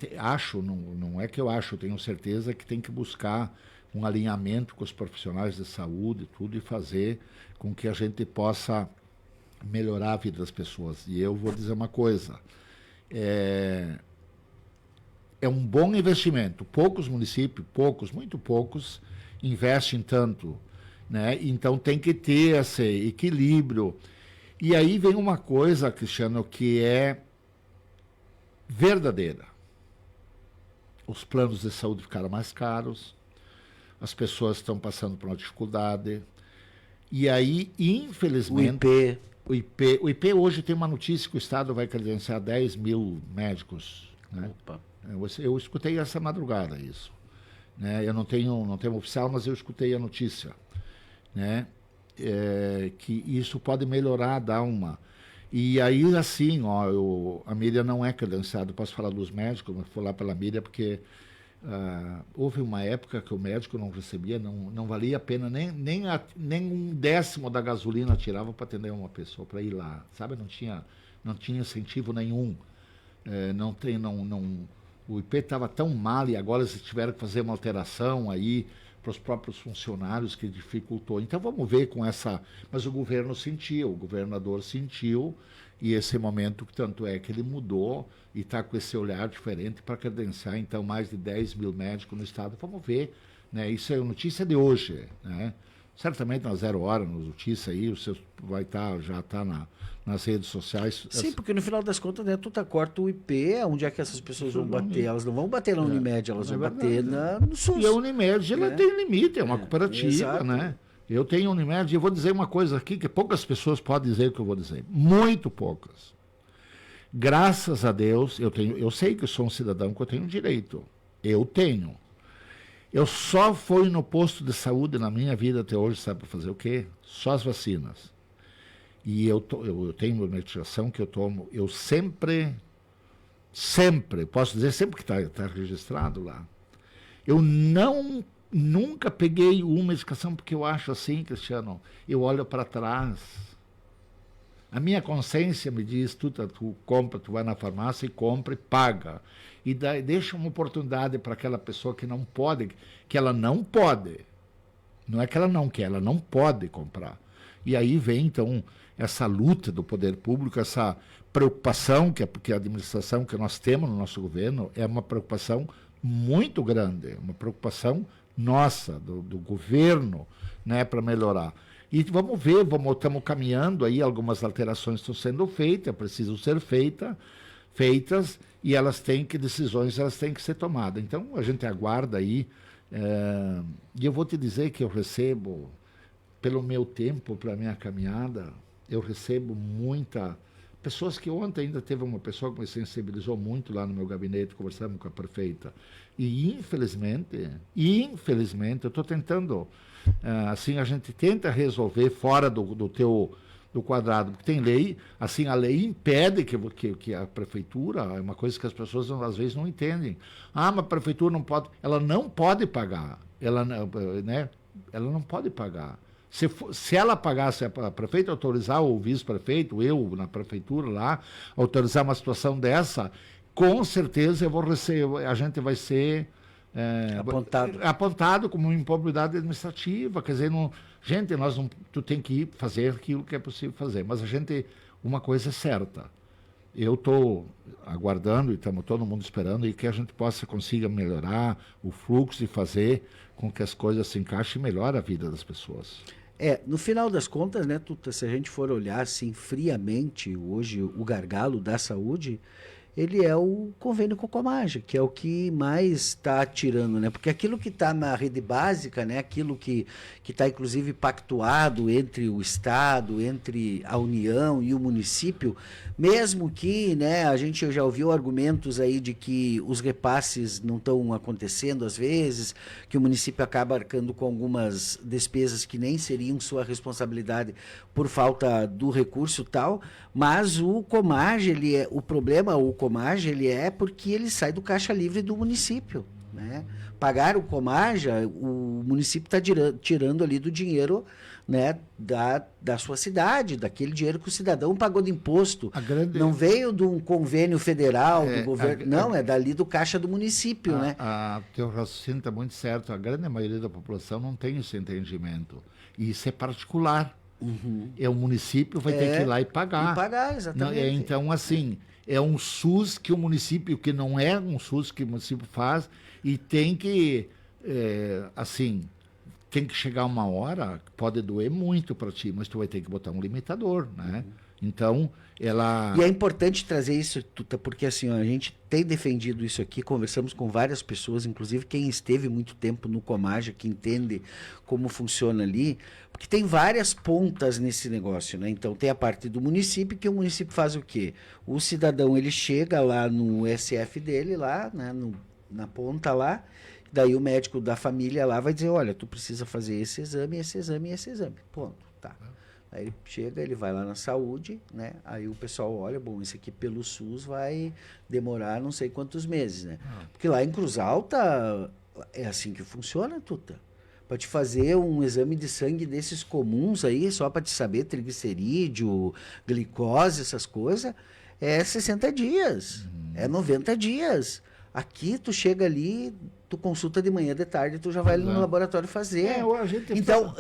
não é que eu acho, eu tenho certeza que tem que buscar um alinhamento com os profissionais de saúde tudo, e fazer com que a gente possa melhorar a vida das pessoas. E eu vou dizer uma coisa, é um bom investimento. Poucos municípios, muito poucos, investem tanto, né? Então tem que ter esse equilíbrio. E aí vem uma coisa, Cristiano, que é verdadeira. Os planos de saúde ficaram mais caros, as pessoas estão passando por uma dificuldade. E aí, infelizmente... O IP hoje tem uma notícia que o Estado vai credenciar 10 mil médicos, né? Opa. Eu escutei essa madrugada isso, né? Eu não tenho oficial, mas eu escutei a notícia, né? Que isso pode melhorar, dar uma... E aí, assim, a Miriam não é credenciada, posso falar dos médicos, mas vou falar pela Miriam, porque houve uma época que o médico não recebia, não valia a pena, nem um décimo da gasolina tirava para atender uma pessoa, para ir lá, sabe? Não tinha incentivo nenhum. O IP estava tão mal, e agora eles tiveram que fazer uma alteração aí para os próprios funcionários, que dificultou. Então vamos ver com essa... Mas o governo sentiu, o governador sentiu, e esse momento, tanto é que ele mudou e está com esse olhar diferente para credenciar, então, mais de 10 mil médicos no estado. Vamos ver, né? Isso é notícia de hoje, né? Certamente na 0 hora, na notícia aí, vai já está nas redes sociais. Sim, porque no final das contas, né, tu corta o IP, onde é que essas pessoas vão bater? Elas não vão bater na Unimed, elas vão bater no SUS. E a Unimed, ela tem limite, é uma cooperativa, exato, né? Eu tenho Unimed, e eu vou dizer uma coisa aqui que poucas pessoas podem dizer o que eu vou dizer. Muito poucas. Graças a Deus, eu sei que eu sou um cidadão, que eu tenho direito. Eu tenho. Eu só fui no posto de saúde na minha vida até hoje, sabe para fazer o quê? Só as vacinas. E eu tenho uma medicação que eu tomo, eu sempre, posso dizer sempre que está registrado lá. Eu nunca peguei uma medicação, porque eu acho assim, Cristiano, eu olho para trás. A minha consciência me diz, tu compra, tu vai na farmácia e compra e paga. E deixa uma oportunidade para aquela pessoa que não pode, não é que ela não quer, ela não pode comprar. E aí vem, então, essa luta do poder público, essa preocupação que a administração que nós temos no nosso governo é uma preocupação muito grande, uma preocupação nossa, do governo, né, para melhorar. E vamos ver, estamos caminhando aí, algumas alterações estão sendo feitas, precisam ser feitas, e decisões elas têm que ser tomadas. Então, a gente aguarda aí, e eu vou te dizer que eu recebo pelo meu tempo, pela minha caminhada, eu recebo pessoas que ontem ainda teve uma pessoa que me sensibilizou muito lá no meu gabinete, conversando com a prefeita. E infelizmente, eu estou tentando, assim, a gente tenta resolver fora do quadrado, porque tem lei, assim, a lei impede que a prefeitura, é uma coisa que as pessoas às vezes não entendem. Mas a prefeitura não pode, ela não pode pagar, né, ela não pode pagar. Se ela pagasse, a prefeita autorizar, ou o vice-prefeito, eu na prefeitura lá, autorizar uma situação dessa, com certeza a gente vai ser apontado como improbidade administrativa. Quer dizer, gente, tu tem que ir fazer aquilo que é possível fazer. Mas uma coisa é certa. Eu estou aguardando e estamos todo mundo esperando e que a gente consiga melhorar o fluxo e fazer com que as coisas se encaixem e melhore a vida das pessoas. No final das contas, né, Tuta, se a gente for olhar assim friamente, hoje o gargalo da saúde, ele é o convênio com a Comage, que é o que mais está tirando, né? Porque aquilo que está na rede básica, né? Aquilo que está inclusive pactuado entre o Estado, entre a União e o município, mesmo que, né, a gente já ouviu argumentos aí de que os repasses não estão acontecendo às vezes, que o município acaba arcando com algumas despesas que nem seriam sua responsabilidade por falta do recurso tal, mas o Comage, o Comage, ele é porque ele sai do caixa livre do município, né? Pagar o Comage, o município está tirando ali do dinheiro, né, da sua cidade, daquele dinheiro que o cidadão pagou de imposto. Não veio de um convênio federal, do governo, é dali do caixa do município, né? Teu raciocínio está muito certo. A grande maioria da população não tem esse entendimento. E isso é particular. Uhum. O município vai ter que ir lá e pagar. E pagar, exatamente. Então, assim, é um SUS que o município, que não é um SUS que o município faz, e tem que, tem que chegar uma hora, pode doer muito para ti, mas tu vai ter que botar um limitador, né? Então, E é importante trazer isso, Tuta, porque assim, a gente tem defendido isso aqui, conversamos com várias pessoas, inclusive quem esteve muito tempo no Comage, que entende como funciona ali, porque tem várias pontas nesse negócio, né? Então, tem a parte do município, que o município faz o quê? O cidadão, ele chega lá no SF dele, lá, né, na ponta lá, daí o médico da família lá vai dizer, olha, tu precisa fazer esse exame, esse exame e esse exame. Ponto, tá. Aí ele chega, ele vai lá na saúde, né? Aí o pessoal olha, bom, esse aqui pelo SUS vai demorar não sei quantos meses, né? Porque lá em Cruz Alta é assim que funciona, Tuta. Para te fazer um exame de sangue desses comuns aí, só para te saber triglicerídeo, glicose, essas coisas, é 60 dias, é 90 dias. Aqui tu chega ali, tu consulta de manhã, de tarde, tu já vai ali no laboratório fazer. Então,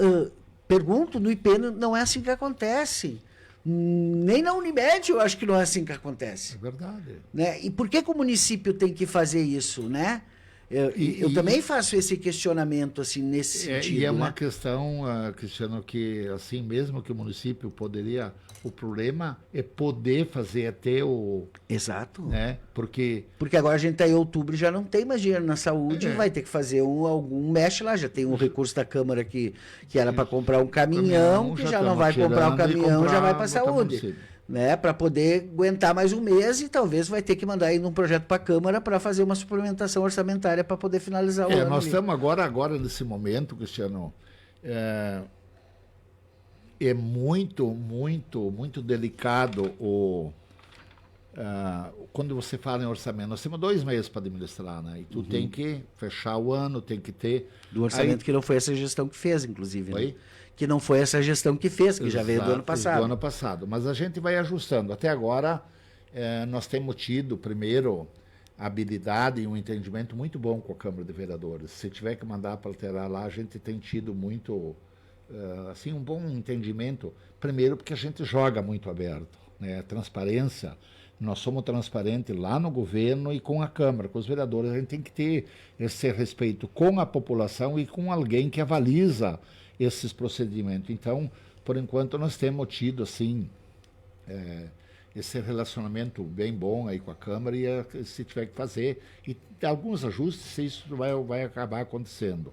pergunto, no IP não é assim que acontece. Nem na Unimed eu acho que não é assim que acontece. É verdade. Né? E por que o município tem que fazer isso, né? Eu também faço esse questionamento assim nesse sentido. E é uma questão, Cristiano, que assim mesmo que o município poderia, o problema é poder fazer até o... Exato. Né? Porque agora a gente está em outubro e já não tem mais dinheiro na saúde, vai ter que fazer algum mexe lá, já tem um recurso da Câmara que era para comprar um caminhão, que já não vai comprar um caminhão, já vai para a saúde. Né, para poder aguentar mais um mês e talvez vai ter que mandar aí um projeto para a Câmara para fazer uma suplementação orçamentária para poder finalizar o ano. Nós estamos agora nesse momento, Cristiano, é muito, muito, muito delicado quando você fala em orçamento. Nós temos 2 meses para administrar, né? E tu tem que fechar o ano, tem que ter... Do orçamento que não foi essa gestão que fez, inclusive. Né? Que não foi essa gestão que fez, que já veio do ano passado. Do ano passado. Mas a gente vai ajustando. Até agora, nós temos tido, primeiro, a habilidade e um entendimento muito bom com a Câmara de Vereadores. Se tiver que mandar para alterar lá, a gente tem tido muito, assim, um bom entendimento. Primeiro, porque a gente joga muito aberto, né? A transparência, nós somos transparentes lá no governo e com a Câmara, com os vereadores. A gente tem que ter esse respeito com a população e com alguém que avaliza esses procedimentos. Então, por enquanto, nós temos tido, assim, esse relacionamento bem bom aí com a Câmara e se tiver que fazer, e alguns ajustes, isso vai acabar acontecendo.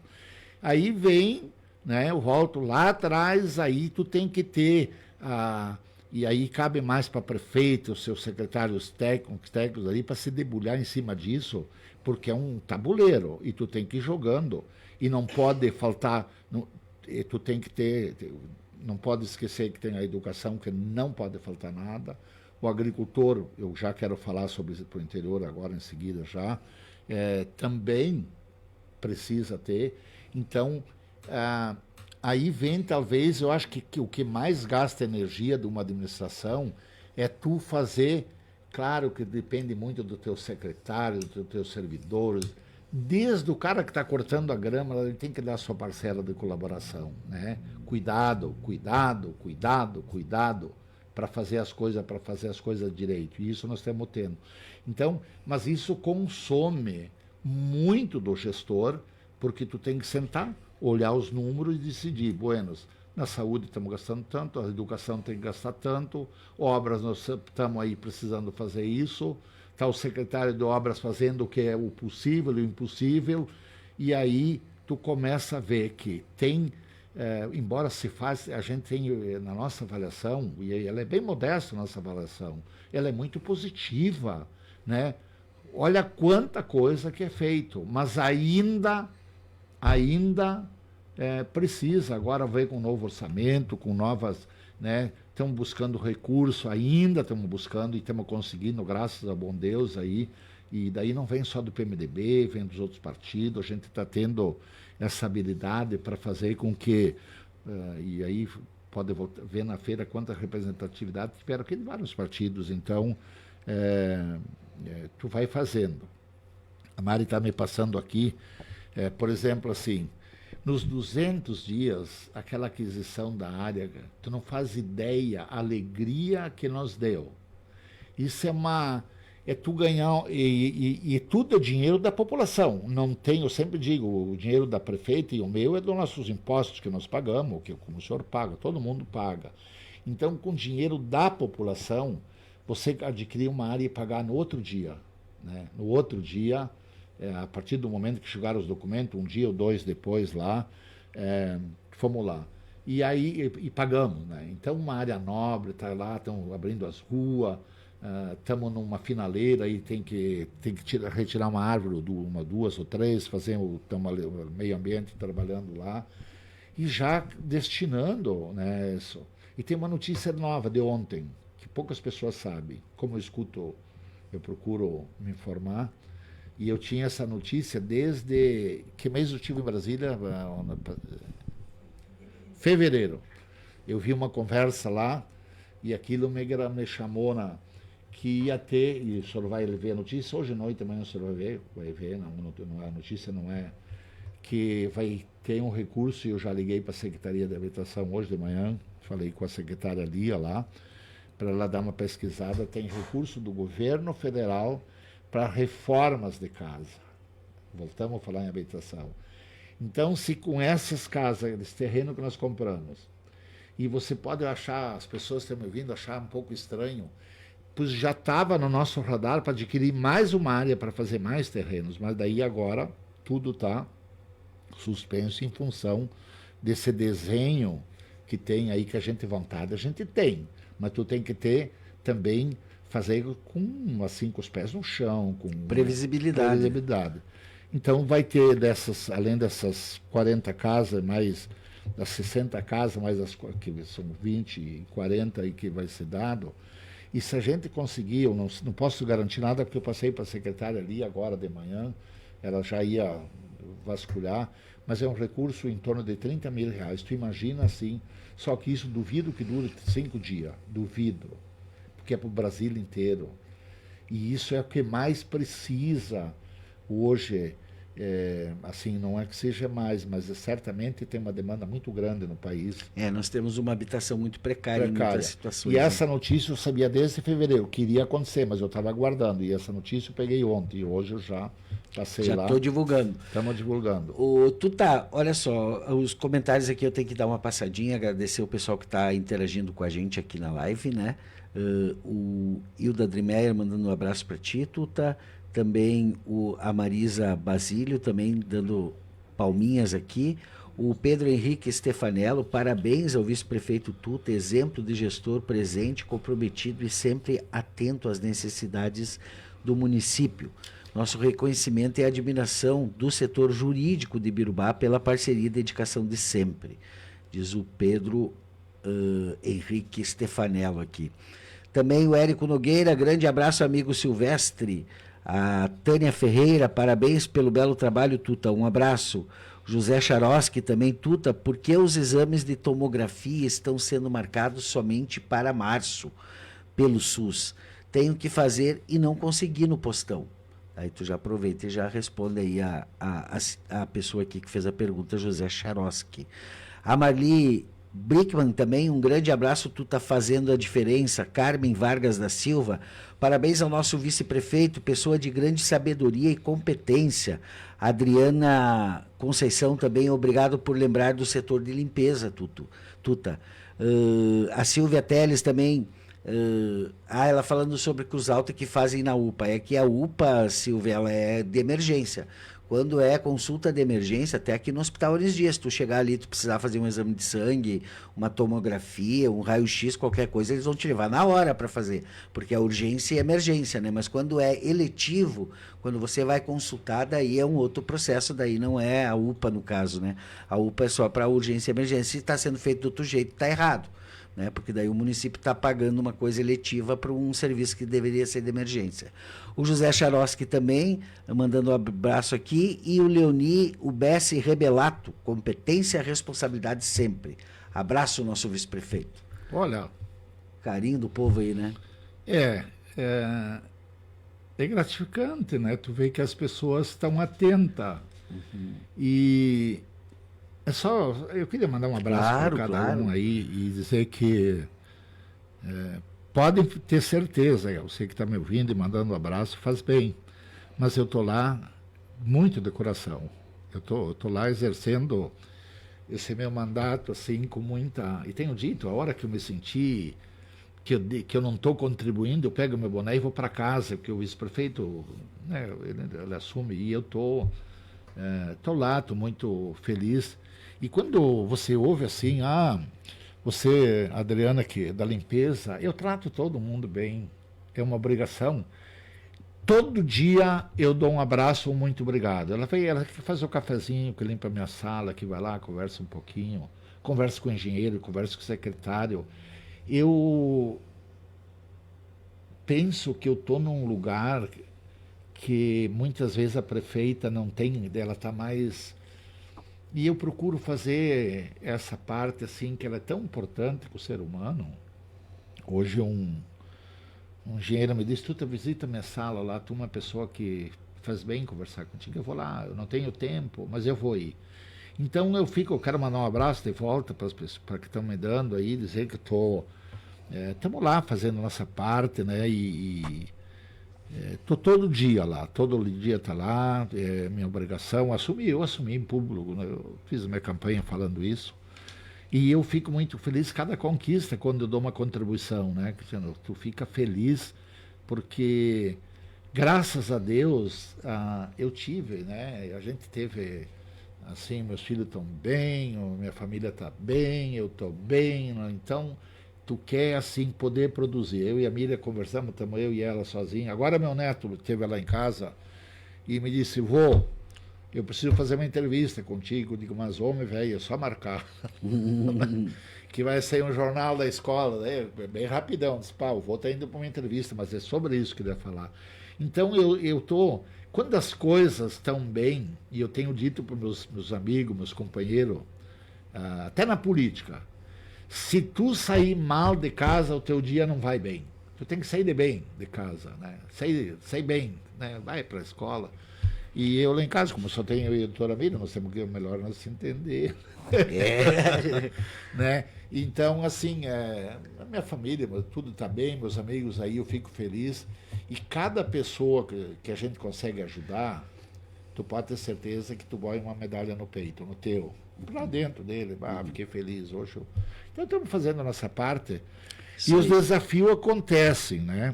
Aí vem né? Eu volto lá atrás, aí tu tem que ter e aí cabe mais para prefeito, os seus secretários técnicos ali, para se debulhar em cima disso, porque é um tabuleiro e tu tem que ir jogando. E não pode faltar, tu tem que ter, não pode esquecer que tem a educação, que não pode faltar nada. O agricultor, eu já quero falar sobre isso para o interior agora em seguida já, também precisa ter. Então, aí vem talvez, eu acho que o que mais gasta energia de uma administração é tu fazer, claro que depende muito do teu secretário, dos teus servidores, desde o cara que está cortando a grama, ele tem que dar a sua parcela de colaboração, né? Cuidado, cuidado, cuidado, cuidado para fazer as coisas direito. E isso nós estamos tendo. Então, mas isso consome muito do gestor, porque tu tem que sentar, olhar os números e decidir, buenos, na saúde estamos gastando tanto, a educação tem que gastar tanto, obras nós estamos aí precisando fazer isso, está o secretário de obras fazendo o que é o possível e o impossível, e aí tu começa a ver que tem, embora se faz, a gente tem na nossa avaliação, e ela é bem modesta a nossa avaliação, ela é muito positiva, né? Olha quanta coisa que é feito, mas ainda precisa, agora veio com um novo orçamento, com novas, né? Estamos buscando recurso, ainda estamos buscando e estamos conseguindo, graças a bom Deus aí, e daí não vem só do PMDB, vem dos outros partidos, a gente está tendo essa habilidade para fazer com que, e aí pode ver na feira quanta representatividade tiveram aqui de vários partidos, então tu vai fazendo. A Mari está me passando aqui, por exemplo, assim, nos 200 dias, aquela aquisição da área, tu não faz ideia a alegria que nos deu. Isso é tu ganhar, e tudo é dinheiro da população. Não tem, eu sempre digo, o dinheiro da prefeita e o meu é dos nossos impostos que nós pagamos, que como o senhor paga, todo mundo paga. Então, com dinheiro da população, você adquirir uma área e pagar no outro dia, né? No outro dia, a partir do momento que chegaram os documentos, um dia ou dois depois lá, fomos lá. E aí, pagamos, né? Então, uma área nobre, está lá, estão abrindo as ruas, estamos numa finaleira e tem que retirar uma árvore, uma, duas ou três, estamos meio ambiente trabalhando lá, e já destinando, né, isso. E tem uma notícia nova de ontem, que poucas pessoas sabem. Como eu procuro me informar, e eu tinha essa notícia desde... Que mês eu estive em Brasília? Fevereiro. Eu vi uma conversa lá e aquilo me chamou que ia ter, e o senhor vai ver a notícia, hoje à noite amanhã o senhor vai ver a notícia não é, que vai ter um recurso, e eu já liguei para a Secretaria de Habitação hoje de manhã, falei com a secretária Lia lá, para ela dar uma pesquisada, tem recurso do governo federal para reformas de casa. Voltamos a falar em habitação. Então, se com essas casas, esse terreno que nós compramos, e você pode achar, as pessoas que estão me ouvindo, achar um pouco estranho, pois já estava no nosso radar para adquirir mais uma área para fazer mais terrenos, mas daí agora tudo está suspenso em função desse desenho que tem aí, que a gente vontade, a gente tem, mas tu tem que ter também, fazer com os pés no chão, com previsibilidade. Então vai ter além dessas 40 casas, mais das 60 casas, mais as que são 20 e 40 aí que vai ser dado. E se a gente conseguir, eu não posso garantir nada, porque eu passei para a secretária ali agora de manhã, ela já ia vasculhar, mas é um recurso em torno de R$30 mil. Tu imagina assim, só que isso duvido que dure 5 dias, duvido, porque é para o Brasil inteiro. E isso é o que mais precisa hoje. Assim, não é que seja mais, mas certamente tem uma demanda muito grande no país. Nós temos uma habitação muito precária em muitas situações. E essa notícia eu sabia desde fevereiro, queria acontecer, mas eu estava aguardando. E essa notícia eu peguei ontem, e hoje eu já passei lá. Já estou divulgando. Estamos divulgando. Olha só, os comentários aqui eu tenho que dar uma passadinha, agradecer o pessoal que está interagindo com a gente aqui na live, né? O Hilda Drimeyer mandando um abraço para ti, Tuta. Também a Marisa Basílio também dando palminhas aqui. O Pedro Henrique Stefanello, parabéns ao vice-prefeito Tuta, exemplo de gestor presente, comprometido e sempre atento às necessidades do município. Nosso reconhecimento e admiração do setor jurídico de Birubá pela parceria e dedicação de sempre, diz o Pedro Henrique Stefanello aqui. Também o Érico Nogueira, grande abraço, amigo Silvestre. A Tânia Ferreira, parabéns pelo belo trabalho, Tuta, um abraço. José Charoski também, Tuta, por que os exames de tomografia estão sendo marcados somente para março pelo SUS? Tenho que fazer e não consegui no postão. Aí tu já aproveita e já responde aí a pessoa aqui que fez a pergunta, José Charoski. A Marli Brickman também, um grande abraço, tu tá fazendo a diferença. Carmen Vargas da Silva, parabéns ao nosso vice-prefeito, pessoa de grande sabedoria e competência. Adriana Conceição também, obrigado por lembrar do setor de limpeza, Tuta. A Silvia Teles também, ela falando sobre Cruz Alta que fazem na UPA. É que a UPA, Silvia, ela é de emergência. Quando é consulta de emergência, até aqui no Hospital Ones Dias, tu chegar ali, tu precisar fazer um exame de sangue, uma tomografia, um raio-x, qualquer coisa, eles vão te levar na hora para fazer, porque a urgência é emergência, né? Mas quando é eletivo, quando você vai consultar, daí é um outro processo, daí não é a UPA no caso, né? A UPA é só para urgência e emergência. Se está sendo feito de outro jeito, está errado. Né? Porque daí o município está pagando uma coisa eletiva para um serviço que deveria ser de emergência. O José Charoski também, mandando um abraço aqui, e o Leoni Ubessi Rebelato, competência e responsabilidade sempre. Abraço, nosso vice-prefeito. Olha... Carinho do povo aí, né? É gratificante, né? Tu vê que as pessoas estão atentas. E... eu queria mandar um abraço para cada um aí e dizer que podem ter certeza, eu sei que está me ouvindo e mandando um abraço, faz bem, mas eu estou lá muito de coração. Eu tô lá exercendo esse meu mandato assim com muita... E tenho dito, a hora que eu me senti que eu não estou contribuindo, eu pego meu boné e vou para casa, porque o vice-prefeito, né, ele assume, e eu tô lá, estou muito feliz. E quando você ouve assim, você, Adriana, que da limpeza, eu trato todo mundo bem, é uma obrigação. Todo dia eu dou um abraço, um muito obrigado. Ela que faz o cafezinho, que limpa a minha sala, que vai lá, conversa um pouquinho, conversa com o engenheiro, conversa com o secretário. Eu penso que eu estou num lugar que muitas vezes a prefeita não tem, ela está mais... E eu procuro fazer essa parte assim, que ela é tão importante para o ser humano. Hoje um engenheiro me disse, tu visita minha sala lá, tu é uma pessoa que faz bem conversar contigo. Eu vou lá, eu não tenho tempo, mas eu vou ir. Então eu quero mandar um abraço de volta para as pessoas que estão me dando aí, dizer que estamos lá fazendo nossa parte, né? Estou todo dia lá, todo dia está lá, é minha obrigação, eu assumi em público, né? Eu fiz a minha campanha falando isso, e eu fico muito feliz cada conquista quando eu dou uma contribuição, né? Tu fica feliz porque, graças a Deus, eu tive, né? A gente teve, assim, meus filhos estão bem, minha família está bem, eu estou bem, né? Então... Tu quer, assim, poder produzir. Eu e a Miriam conversamos, estamos eu e ela sozinha. Agora meu neto esteve lá em casa e me disse, vô, eu preciso fazer uma entrevista contigo. Eu digo, mas homem, velho, é só marcar. Que vai sair um jornal da escola, né? Bem rapidão. Disse, o vô está indo para uma entrevista, mas é sobre isso que ele vai falar. Então eu estou... Quando as coisas estão bem, e eu tenho dito para meus amigos, meus companheiros, até na política, se tu sair mal de casa, o teu dia não vai bem. Tu tem que sair de bem de casa, né? Sair bem, né? Vai para a escola. E eu lá em casa, como só tenho eu e a doutora Miriam, nós temos que melhor nós se entender. Né? Então, assim, a minha família, tudo está bem, meus amigos aí, eu fico feliz. E cada pessoa que a gente consegue ajudar, tu pode ter certeza que tu põe uma medalha no peito, no teu. Lá dentro dele, fiquei feliz hoje. Então estamos fazendo a nossa parte. Sim. E os desafios acontecem, né?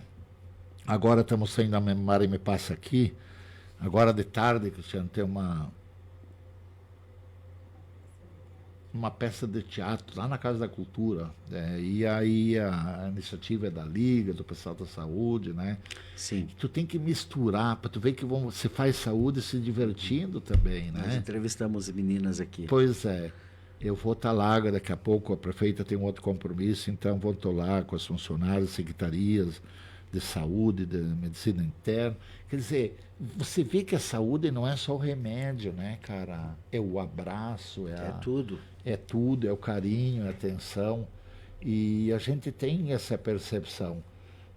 Agora estamos saindo, a memória me passa aqui, agora de tarde, Cristiano, tem uma uma peça de teatro lá na Casa da Cultura, e aí a iniciativa é da Liga, do pessoal da saúde, né? Sim. Tu tem que misturar para tu ver que você faz saúde se divertindo também, né? Nós entrevistamos meninas aqui. Pois é. Eu vou estar lá, daqui a pouco a prefeita tem um outro compromisso, então vou estar lá com as funcionárias, secretarias de saúde, de medicina interna. Quer dizer, você vê que a saúde não é só o remédio, né, cara? É o abraço, É tudo. É tudo, é o carinho, é a atenção. E a gente tem essa percepção.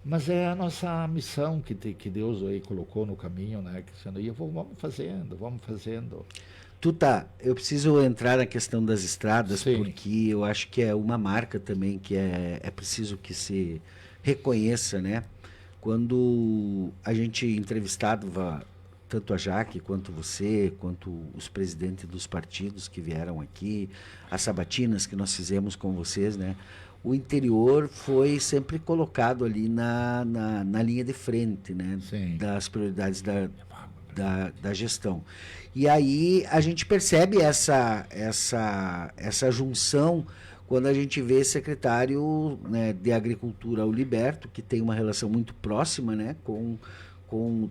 Mas é a nossa missão que Deus aí colocou no caminho, né? E vamos fazendo. Eu preciso entrar na questão das estradas, Sim. porque eu acho que é uma marca também que é preciso que se reconheça, né? Quando a gente entrevistava tanto a Jaque, quanto você, quanto os presidentes dos partidos que vieram aqui, as sabatinas que nós fizemos com vocês, né? O interior foi sempre colocado ali na linha de frente, né? Sim. Das prioridades da gestão. E aí a gente percebe essa junção quando a gente vê secretário, né, de Agricultura, o Liberto, que tem uma relação muito próxima, né, com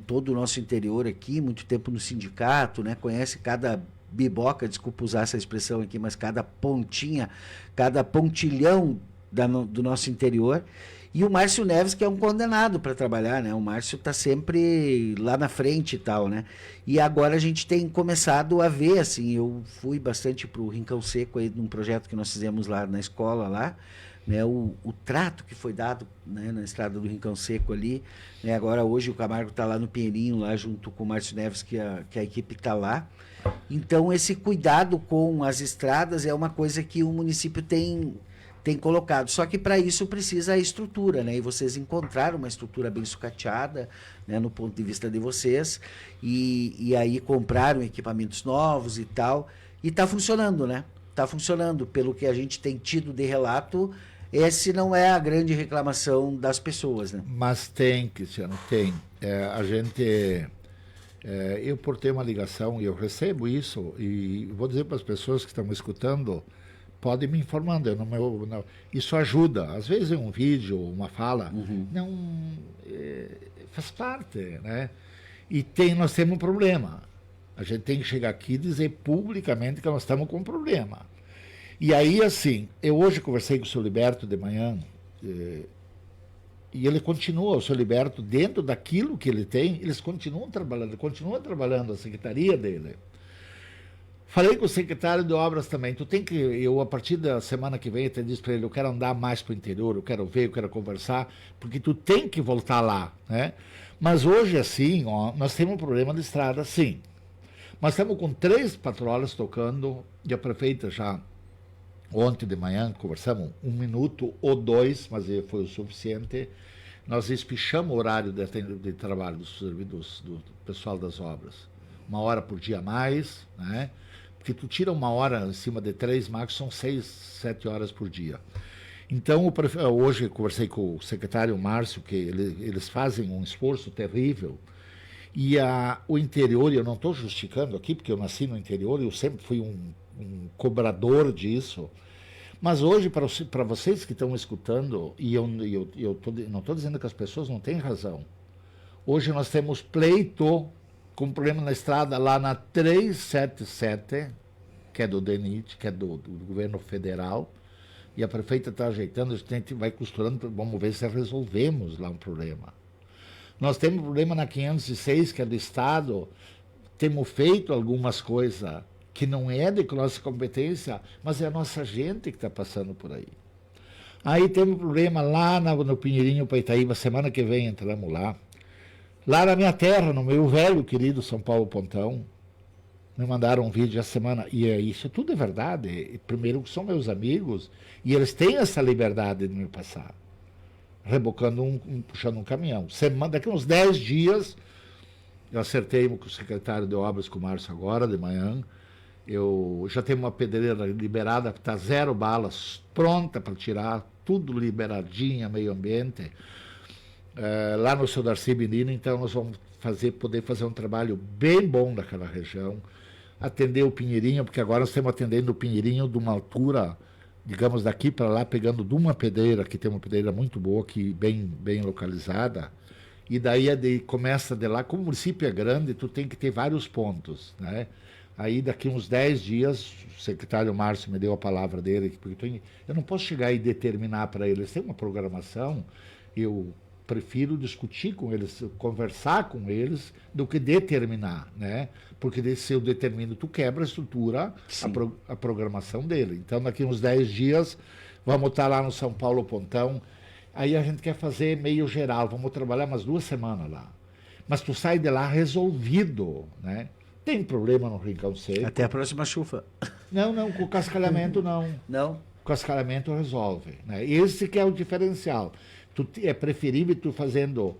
todo o nosso interior aqui, muito tempo no sindicato, né, conhece cada biboca, desculpa usar essa expressão aqui, mas cada pontinha, cada pontilhão do nosso interior. E o Márcio Neves, que é um condenado para trabalhar, né? O Márcio está sempre lá na frente e tal, né? E agora a gente tem começado a ver, assim, eu fui bastante para o Rincão Seco aí, num projeto que nós fizemos lá na escola, lá, né? O trato que foi dado, né, na estrada do Rincão Seco ali, né? Agora hoje o Camargo está lá no Pinheirinho, lá junto com o Márcio Neves, que a equipe está lá. Então esse cuidado com as estradas é uma coisa que o município tem colocado. Só que para isso precisa a estrutura, né? E vocês encontraram uma estrutura bem sucateada, né, no ponto de vista de vocês, e aí compraram equipamentos novos e tal, e está funcionando, né? Está funcionando. Pelo que a gente tem tido de relato, esse não é a grande reclamação das pessoas, né? Mas tem, Cristiano, tem. A gente... eu por ter uma ligação, e eu recebo isso, e vou dizer para as pessoas que estão me escutando, podem me informando. Isso ajuda. Às vezes é um vídeo, uma fala, faz parte, né? E nós temos um problema. A gente tem que chegar aqui e dizer publicamente que nós estamos com um problema. E aí, assim, eu hoje conversei com o seu Liberto de manhã, e ele continua, o seu Liberto, dentro daquilo que ele tem, eles continuam trabalhando a secretaria dele. Falei com o secretário de obras também, eu a partir da semana que vem, até disse para ele, eu quero andar mais para o interior, eu quero ver, eu quero conversar, porque tu tem que voltar lá, né? Mas hoje, assim, nós temos um problema de estrada, sim. Nós estamos com 3 patrulhas tocando, e a prefeita já, ontem de manhã, conversamos 1 minuto ou 2, mas foi o suficiente. Nós espichamos o horário de trabalho do pessoal das obras. 1 hora por dia a mais, né? Porque tu tira 1 hora em cima de 3, max, são 6, 7 horas por dia. Então, hoje eu conversei com o secretário Márcio, que eles fazem um esforço terrível. E o interior, eu não estou justificando aqui, porque eu nasci no interior, eu sempre fui um cobrador disso. Mas hoje, para vocês que estão escutando, e eu não estou dizendo que as pessoas não têm razão, hoje nós temos pleito com problema na estrada lá na 377, que é do DENIT, que é do governo federal, e a prefeita está ajeitando, a gente vai costurando, vamos ver se resolvemos lá um problema. Nós temos um problema na 506, que é do Estado, temos feito algumas coisas que não é de nossa competência, mas é a nossa gente que está passando por aí. Aí temos um problema lá no Pinheirinho, Paitaíba, semana que vem entramos lá. Lá na minha terra, no meu velho querido São Paulo Pontão, me mandaram um vídeo essa semana, e isso tudo é verdade. Primeiro que são meus amigos, e eles têm essa liberdade de me passar. Rebocando puxando um caminhão. Daqui uns 10 dias, eu acertei com o secretário de obras, com o Márcio agora, de manhã, eu já tenho uma pedreira liberada, está 0 balas, pronta para tirar, tudo liberadinha, meio ambiente. Lá no seu Darcy Menino, então nós vamos poder fazer um trabalho bem bom naquela região. atender o Pinheirinho, porque agora nós estamos atendendo o Pinheirinho de uma altura, digamos, daqui para lá, pegando de uma pedreira, que tem uma pedreira muito boa, que bem localizada, e daí começa de lá, como o município é grande, tu tem que ter vários pontos, né? Aí daqui uns 10 dias, o secretário Márcio me deu a palavra dele, porque eu não posso chegar e determinar para eles, tem uma programação, eu prefiro discutir com eles, conversar com eles, do que determinar, né? Porque se eu determino, tu quebra a estrutura, a programação dele. Então, daqui uns 10 dias, vamos estar lá no São Paulo Pontão. Aí a gente quer fazer meio geral, vamos trabalhar umas 2 semanas lá. Mas tu sai de lá resolvido, né? Tem problema no Rincão Seco. Até a próxima chuva. Não, com o cascalhamento não. Não? O cascalhamento resolve, né? Esse que é o diferencial. É preferível tu fazendo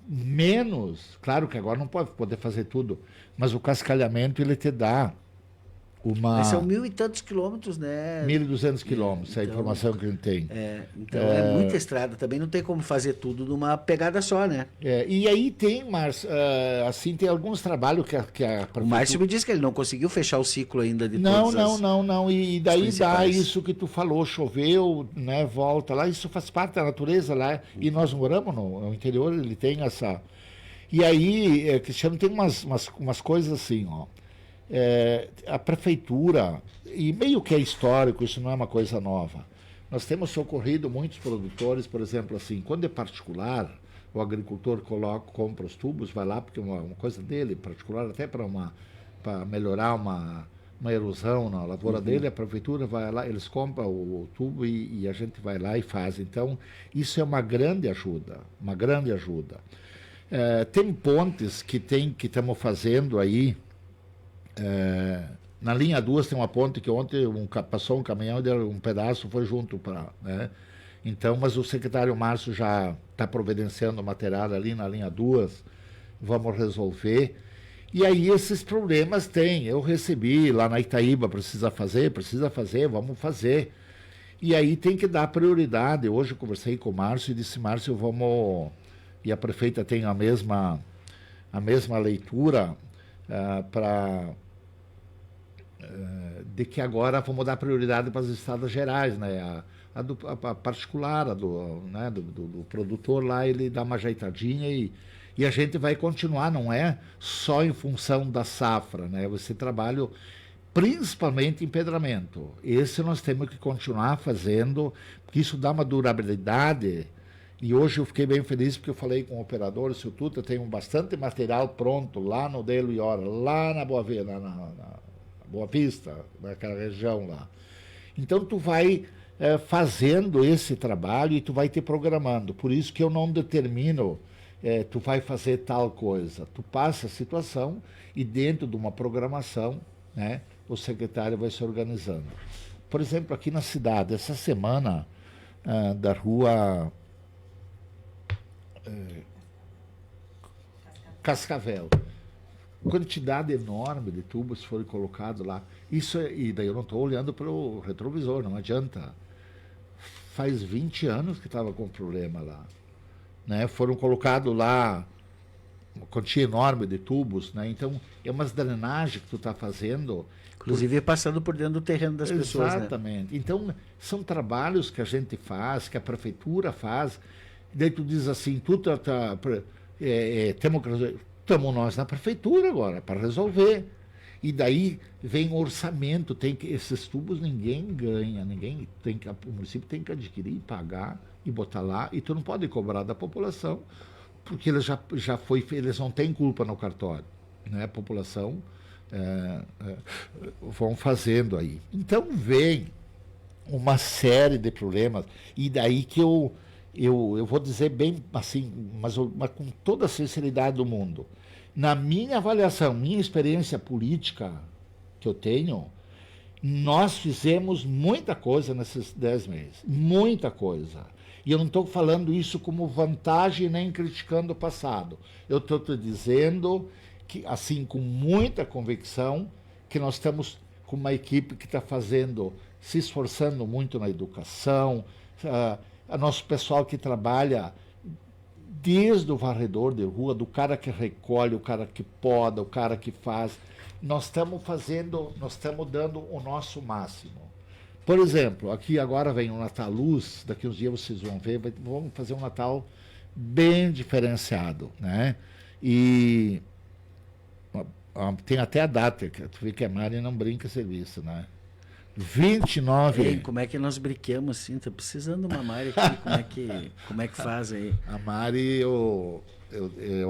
menos, claro que agora não pode poder fazer tudo, mas o cascalhamento ele te dá uma... Mas são 1.000 e tantos quilômetros, né? 1.200 quilômetros, então, é a informação que a gente tem. Então é muita estrada, também não tem como fazer tudo numa pegada só, né? E aí tem, Márcio, assim, tem alguns trabalhos que a prefeitura... O Márcio me disse que ele não conseguiu fechar o ciclo ainda de não, todas não, e daí dá principais. isso que tu falou, choveu, né, volta lá, isso faz parte da natureza lá, e nós moramos no interior, ele tem essa... E aí, Cristiano, tem umas coisas assim, ó, a prefeitura, e meio que é histórico, isso não é uma coisa nova, nós temos socorrido muitos produtores, por exemplo, assim, quando é particular, o agricultor compra os tubos, vai lá, porque é uma coisa dele, particular, até para melhorar uma erosão na lavoura dele, a prefeitura vai lá, eles compram o tubo e a gente vai lá e faz. Então, isso é uma grande ajuda, uma grande ajuda. Tem pontes que estamos fazendo aí, na linha 2 tem uma ponte que ontem passou um caminhão e um pedaço foi junto para, né? Então, mas o secretário Márcio já está providenciando material ali na linha 2, vamos resolver. E aí esses problemas tem, eu recebi lá na Itaíba, precisa fazer, vamos fazer. E aí tem que dar prioridade. Hoje eu conversei com o Márcio e disse, Márcio, vamos... E a prefeita tem a mesma leitura de que agora vamos dar prioridade para as estradas gerais, né? A particular, do produtor lá, ele dá uma ajeitadinha e a gente vai continuar, não é só em função da safra, né? Você trabalha principalmente em empedramento. Esse nós temos que continuar fazendo, porque isso dá uma durabilidade. E hoje eu fiquei bem feliz porque eu falei com o operador, o seu Tuta, tem bastante material pronto lá no Delo e Hora, lá na Boa Vista, naquela região lá. Então tu vai fazendo esse trabalho e tu vai te programando. Por isso que eu não determino, tu vai fazer tal coisa. Tu passa a situação e dentro de uma programação, né, o secretário vai se organizando. Por exemplo, aqui na cidade, essa semana, da rua Cascavel, quantidade enorme de tubos foram colocados lá. E daí eu não estou olhando para o retrovisor, não adianta. Faz 20 anos que estava com problema lá, né? Foram colocados lá uma quantia enorme de tubos, né? Então é umas drenagens que tu está fazendo, inclusive passando por dentro do terreno das pessoas, exatamente, né? Então são trabalhos que a gente faz, que a prefeitura faz. Daí tu diz assim, estamos nós na prefeitura agora para resolver. E daí vem o orçamento, esses tubos ninguém ganha, o município tem que adquirir, pagar e botar lá, e tu não pode cobrar da população, porque eles não têm culpa no cartório, né? A população vão fazendo aí. Então vem uma série de problemas, e daí que eu vou dizer bem assim, mas com toda a sinceridade do mundo, na minha avaliação, minha experiência política que eu tenho, nós fizemos muita coisa nesses 10 meses, muita coisa. E eu não estou falando isso como vantagem nem criticando o passado. Eu estou te dizendo que, assim, com muita convicção, que nós estamos com uma equipe que está se esforçando muito na educação, nosso pessoal que trabalha desde o varredor de rua, do cara que recolhe, o cara que poda, o cara que faz, nós estamos dando o nosso máximo. Por exemplo, aqui agora vem o Natal Luz, daqui uns dias vocês vão ver, vamos fazer um Natal bem diferenciado, né? E tem até a data, que tu vê que a Mari não brinca serviço, né? 29... Ei, como é que nós brinquemos assim? Tá precisando de uma Mari aqui, como é que faz aí? A Mari, eu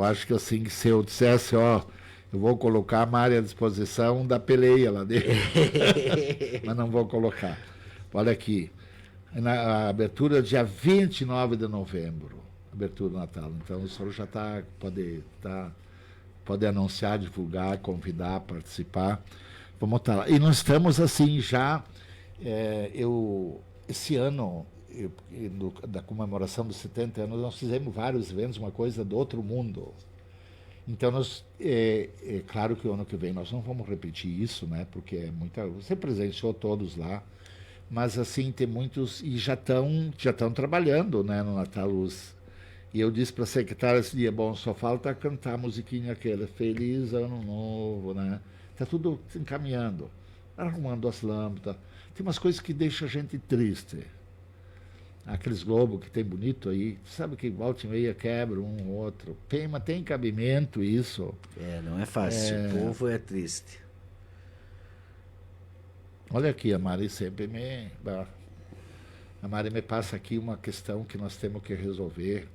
acho que assim, se eu dissesse, ó, eu vou colocar a Mari à disposição da peleia lá dentro. Mas não vou colocar. Olha aqui, a abertura dia 29 de novembro, abertura do Natal. Então o senhor já pode anunciar, divulgar, convidar, participar. Vamos estar lá. E nós estamos assim já, esse ano, da comemoração dos 70 anos, nós fizemos vários eventos, uma coisa do outro mundo. Então, claro que o ano que vem nós não vamos repetir isso, né? Porque é muita. Você presenciou todos lá, mas assim, tem muitos. E já estão trabalhando, né, no Natal Luz. E eu disse para a secretária esse dia: bom, só falta cantar a musiquinha aquela, Feliz Ano Novo, né? Está tudo se encaminhando, arrumando as lâmpadas. Tem umas coisas que deixam a gente triste. Aqueles globos que tem bonito aí, sabe que volta e meia quebra um ou outro. Mas tem cabimento isso. Não é fácil. O povo é triste. Olha aqui, a Mari sempre a Mari me passa aqui uma questão que nós temos que resolver.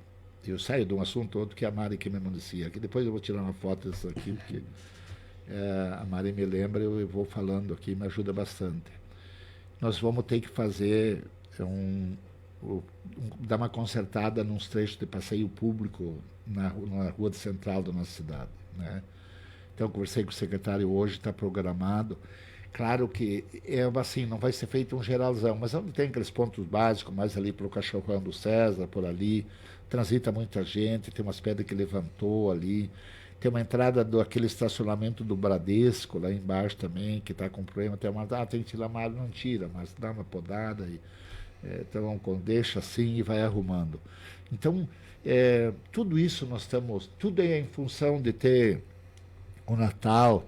Eu saio de um assunto outro que a Mari que me anuncia. Que depois eu vou tirar uma foto disso aqui, porque a Mari me lembra, eu vou falando aqui, me ajuda bastante. Nós vamos ter que fazer dar uma consertada nos trechos de passeio público na rua central da nossa cidade, né? Então, conversei com o secretário hoje, está programado. Claro que assim, não vai ser feito um geralzão, mas onde tem aqueles pontos básicos, mais ali para o Cachorrão do César, por ali, transita muita gente, tem umas pedras que levantou ali, tem uma entrada aquele estacionamento do Bradesco lá embaixo também, que está com problema, tem que tirar uma não tira, mas dá uma podada e então deixa assim e vai arrumando. Então, tudo isso nós estamos, tudo é em função de ter o Natal.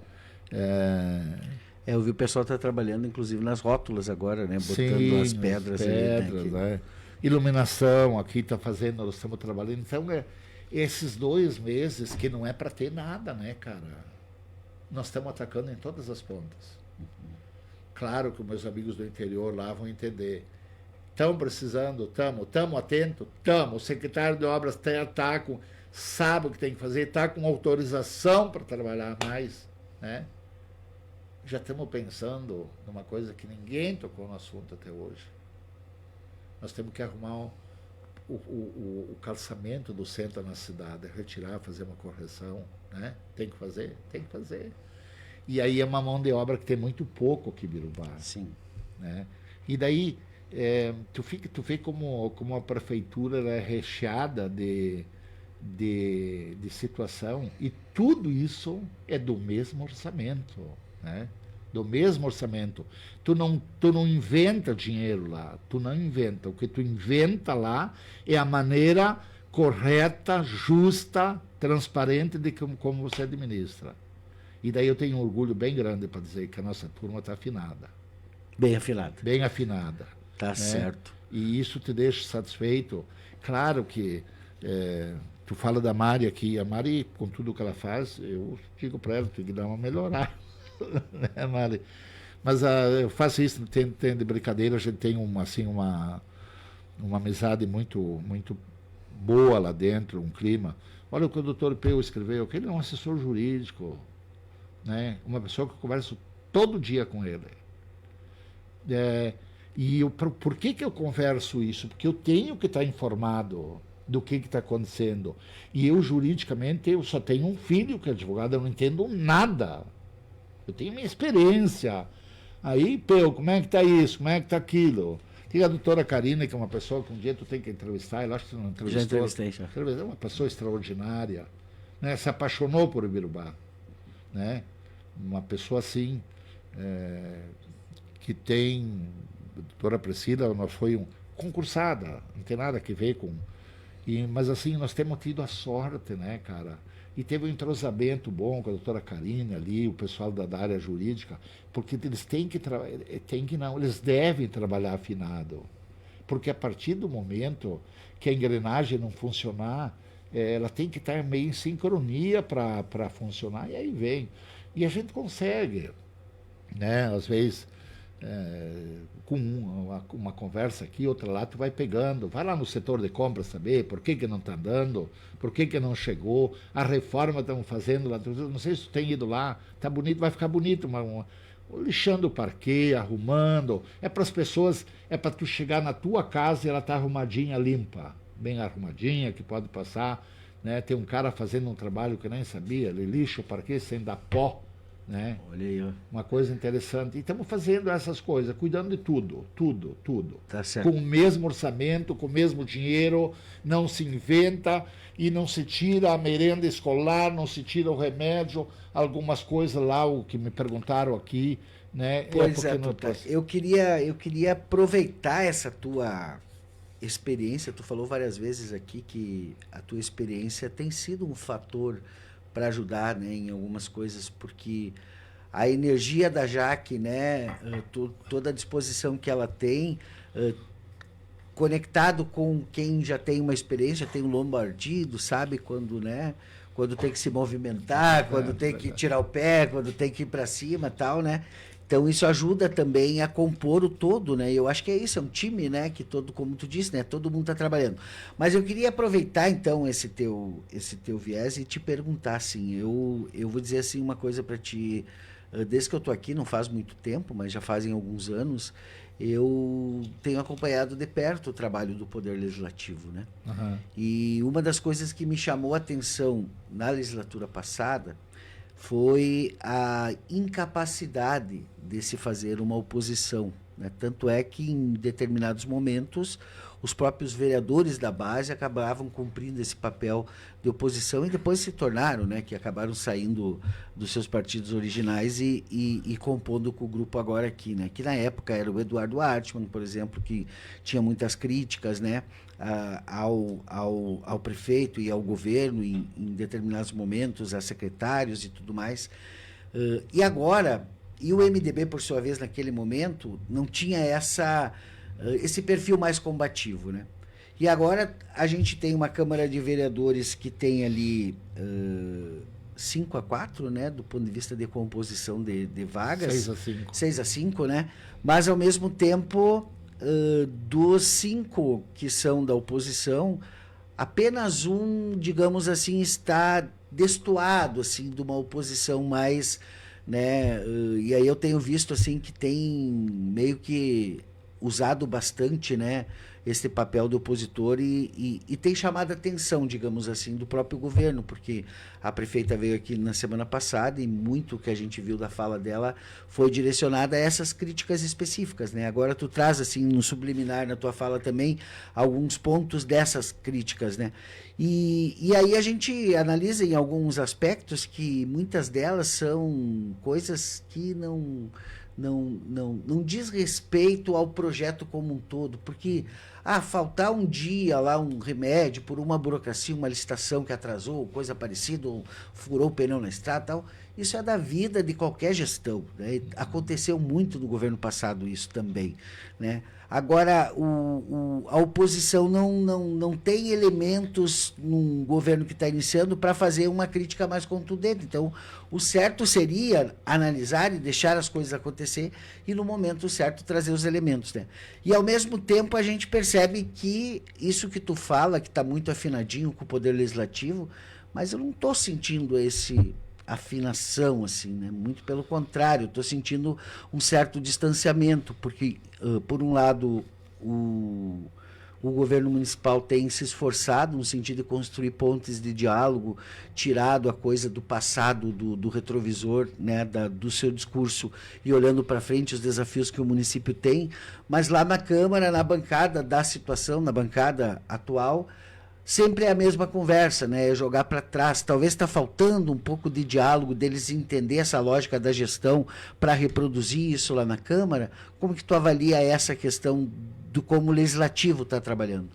Eu vi o pessoal está trabalhando, inclusive, nas rótulas agora, né? Botando sim, as pedras ali, né? Iluminação, aqui está fazendo, nós estamos trabalhando. Então, esses 2 meses que não é para ter nada, né, cara? Nós estamos atacando em todas as pontas. Claro que os meus amigos do interior lá vão entender. Estão precisando, estamos atentos, estamos. O secretário de obras sabe o que tem que fazer, está com autorização para trabalhar mais, né? Já estamos pensando numa coisa que ninguém tocou no assunto até hoje. Nós temos que arrumar o calçamento do centro na cidade, retirar, fazer uma correção, né? Tem que fazer. E aí é uma mão de obra que tem muito pouco aqui em Birubá. Sim. Né? E daí tu vê como a prefeitura é recheada de situação, e tudo isso é do mesmo orçamento, né? Do mesmo orçamento. Tu não inventa dinheiro lá, tu não inventa. O que tu inventa lá é a maneira correta, justa, transparente de como você administra. E daí eu tenho um orgulho bem grande para dizer que a nossa turma está afinada. Bem afinada. Bem afinada. Tá, né? Certo. E isso te deixa satisfeito. Claro que tu fala da Mari aqui, a Mari, com tudo que ela faz, eu digo para ela, tem que dar uma melhorada. Né, Mari? Mas eu faço isso, tem de brincadeira, a gente tem uma amizade muito, muito boa lá dentro, um clima. Olha o que o doutor Peu escreveu, que ele é um assessor jurídico, né? Uma pessoa que eu converso todo dia com ele. E por que eu converso isso? Porque eu tenho que estar informado do que está acontecendo. E eu, juridicamente, eu só tenho um filho que é advogado, eu não entendo nada. Eu tenho minha experiência. Aí, Peu, como é que está isso? Como é que está aquilo? Tem a doutora Karina, que é uma pessoa que um dia tu tem que entrevistar, eu acho que você não entrevistou. Já entrevistei, já. É uma pessoa extraordinária, né? Se apaixonou por Ibirubá, né? Uma pessoa assim, que tem... A doutora Priscila, nós foi concursada, não tem nada a ver com... Mas assim, nós temos tido a sorte, né, cara? E teve um entrosamento bom com a doutora Karine ali, o pessoal da área jurídica, porque eles eles devem trabalhar afinado. Porque a partir do momento que a engrenagem não funcionar, ela tem que estar meio em sincronia para funcionar, e aí vem. E a gente consegue, né? Às vezes, com uma conversa aqui, outra lá, tu vai pegando, vai lá no setor de compras saber por que não está dando, por que não chegou, a reforma estão fazendo lá, não sei se tu tem ido lá, tá bonito, vai ficar bonito, lixando o parquê, arrumando, é para as pessoas, é para tu chegar na tua casa e ela tá arrumadinha, limpa, bem arrumadinha, que pode passar, né? Tem um cara fazendo um trabalho que eu nem sabia, ele lixa o parquê sem dar pó, né? Olha aí, ó. Uma coisa interessante. E estamos fazendo essas coisas, cuidando de tudo. Tá certo. Com o mesmo orçamento, com o mesmo dinheiro, não se inventa e não se tira a merenda escolar, não se tira o remédio, algumas coisas lá, o que me perguntaram aqui, né? Pois eu queria aproveitar essa tua experiência, tu falou várias vezes aqui que a tua experiência tem sido um fator para ajudar, né, em algumas coisas, porque a energia da Jaque, né, toda a disposição que ela tem, conectado com quem já tem uma experiência, tem um lombo ardido, sabe, quando, né, quando tem que se movimentar, quando tem que tirar o pé, quando tem que ir para cima, tal, né? Então isso ajuda também a compor o todo, né? Eu acho que é isso, é um time, né? Que todo, como tu disse, né? Todo mundo está trabalhando. Mas eu queria aproveitar então esse teu viés e te perguntar assim. Eu vou dizer assim uma coisa para ti. Desde que eu tô aqui, não faz muito tempo, mas já fazem alguns anos, eu tenho acompanhado de perto o trabalho do Poder Legislativo, né? Uhum. E uma das coisas que me chamou a atenção na legislatura passada foi a incapacidade de se fazer uma oposição, né? Tanto é que em determinados momentos os próprios vereadores da base acabavam cumprindo esse papel de oposição e depois se tornaram, né, que acabaram saindo dos seus partidos originais e compondo com o grupo agora aqui, né, que na época era o Eduardo Artmann, por exemplo, que tinha muitas críticas, né, ao prefeito e ao governo em determinados momentos, a secretários e tudo mais. E agora, e o MDB, por sua vez, naquele momento, não tinha esse perfil mais combativo, né? E agora a gente tem uma Câmara de Vereadores que tem ali 5-4, né? Do ponto de vista de composição de vagas. 6-5. 6-5, né? Mas, ao mesmo tempo, dos 5 que são da oposição, apenas um, digamos assim, está destoado, assim, de uma oposição mais, né? E aí eu tenho visto, assim, que tem meio que usado bastante, né, esse papel do opositor e tem chamado a atenção, digamos assim, do próprio governo, porque a prefeita veio aqui na semana passada e muito que a gente viu da fala dela foi direcionada a essas críticas específicas, né? Agora tu traz, assim, no subliminar na tua fala também, alguns pontos dessas críticas, né? E aí a gente analisa em alguns aspectos que muitas delas são coisas que não diz respeito ao projeto como um todo, porque faltar um dia lá um remédio por uma burocracia, uma licitação que atrasou, coisa parecida, ou furou o pneu na estrada, tal, isso é da vida de qualquer gestão, né? Aconteceu muito no governo passado isso também, né? Agora, a oposição não tem elementos num governo que está iniciando para fazer uma crítica mais contundente. Então, o certo seria analisar e deixar as coisas acontecer e, no momento certo, trazer os elementos, né? E, ao mesmo tempo, a gente percebe que isso que tu fala, que está muito afinadinho com o Poder Legislativo, mas eu não estou sentindo esse afinação, assim, né? Muito pelo contrário, estou sentindo um certo distanciamento, porque, por um lado, o governo municipal tem se esforçado no sentido de construir pontes de diálogo, tirado a coisa do passado, do retrovisor, né, do seu discurso e olhando para frente os desafios que o município tem, mas lá na Câmara, na bancada da situação, na bancada atual, sempre é a mesma conversa, né? É jogar para trás. Talvez está faltando um pouco de diálogo, deles entender essa lógica da gestão para reproduzir isso lá na Câmara. Como que tu avalia essa questão do como o Legislativo está trabalhando?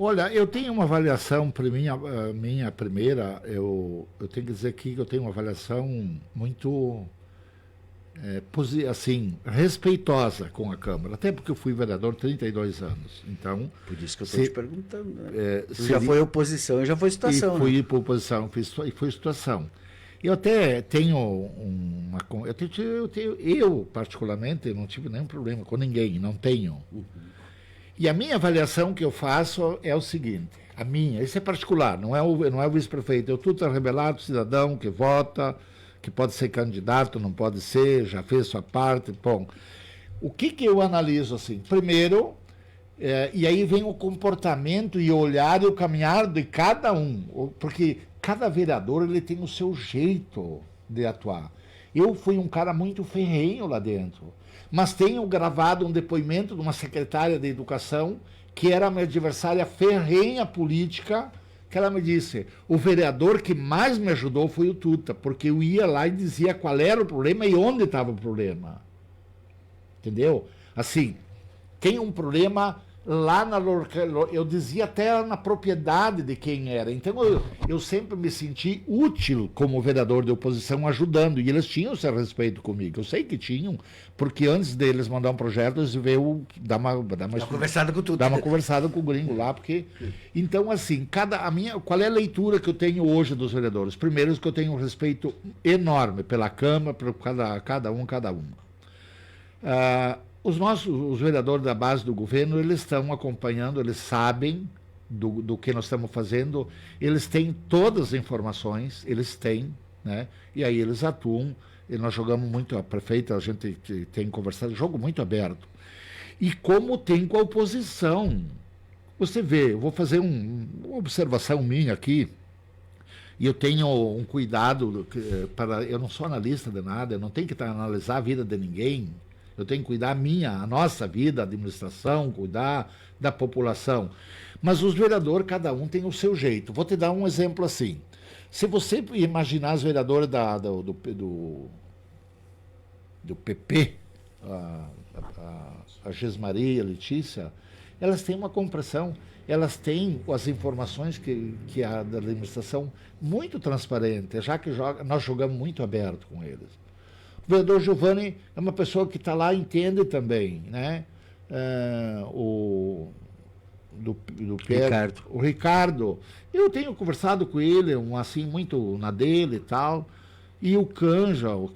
Olha, eu tenho uma avaliação, para minha primeira, eu tenho que dizer aqui que eu tenho uma avaliação muito, assim, respeitosa com a Câmara, até porque eu fui vereador 32 anos. Então, Por isso que eu estou te perguntando. Né? Tu já seria- foi oposição e já foi situação. e fui para oposição, e foi situação. Eu até tenho uma. Eu, particularmente, não tive nenhum problema com ninguém, não tenho. E a minha avaliação que eu faço é o seguinte: isso é particular, não é o vice-prefeito, é o tudo rebelado, cidadão que vota, que pode ser candidato, não pode ser, já fez sua parte. Bom, o que eu analiso assim? Primeiro, e aí vem o comportamento e o olhar e o caminhar de cada um, porque cada vereador ele tem o seu jeito de atuar. Eu fui um cara muito ferrenho lá dentro, mas tenho gravado um depoimento de uma secretária de educação que era minha adversária ferrenha política, que ela me disse: o vereador que mais me ajudou foi o Tuta, porque eu ia lá e dizia qual era o problema e onde estava o problema. Entendeu? Assim, tem um problema lá eu dizia até na propriedade de quem era. Então eu sempre me senti útil como vereador de oposição ajudando, e eles tinham esse respeito comigo. Eu sei que tinham, porque antes deles mandar um projeto, eles veio dar uma conversada com tudo. Dar uma conversada com o gringo lá, porque então assim, qual é a leitura que eu tenho hoje dos vereadores? Primeiro, que eu tenho um respeito enorme pela Câmara, por cada um. Os vereadores da base do governo, eles estão acompanhando, eles sabem do que nós estamos fazendo, eles têm todas as informações, eles têm, né? E aí eles atuam, e nós jogamos muito, a prefeita, a gente tem conversado, jogo muito aberto. E como tem com a oposição. Você vê, eu vou fazer uma observação minha aqui, e eu tenho um cuidado, eu não sou analista de nada, eu não tenho que analisar a vida de ninguém. Eu tenho que cuidar a nossa vida, a administração, cuidar da população. Mas os vereadores, cada um tem o seu jeito. Vou te dar um exemplo assim. Se você imaginar as vereadoras do PP, a Gesmaria, a Letícia, elas têm uma compreensão, elas têm as informações que a da administração muito transparente, já que nós jogamos muito aberto com eles. O vereador Giovanni é uma pessoa que está lá e entende também, né? Ricardo. O Ricardo, eu tenho conversado com ele, assim, muito na dele e tal. E o Canja, o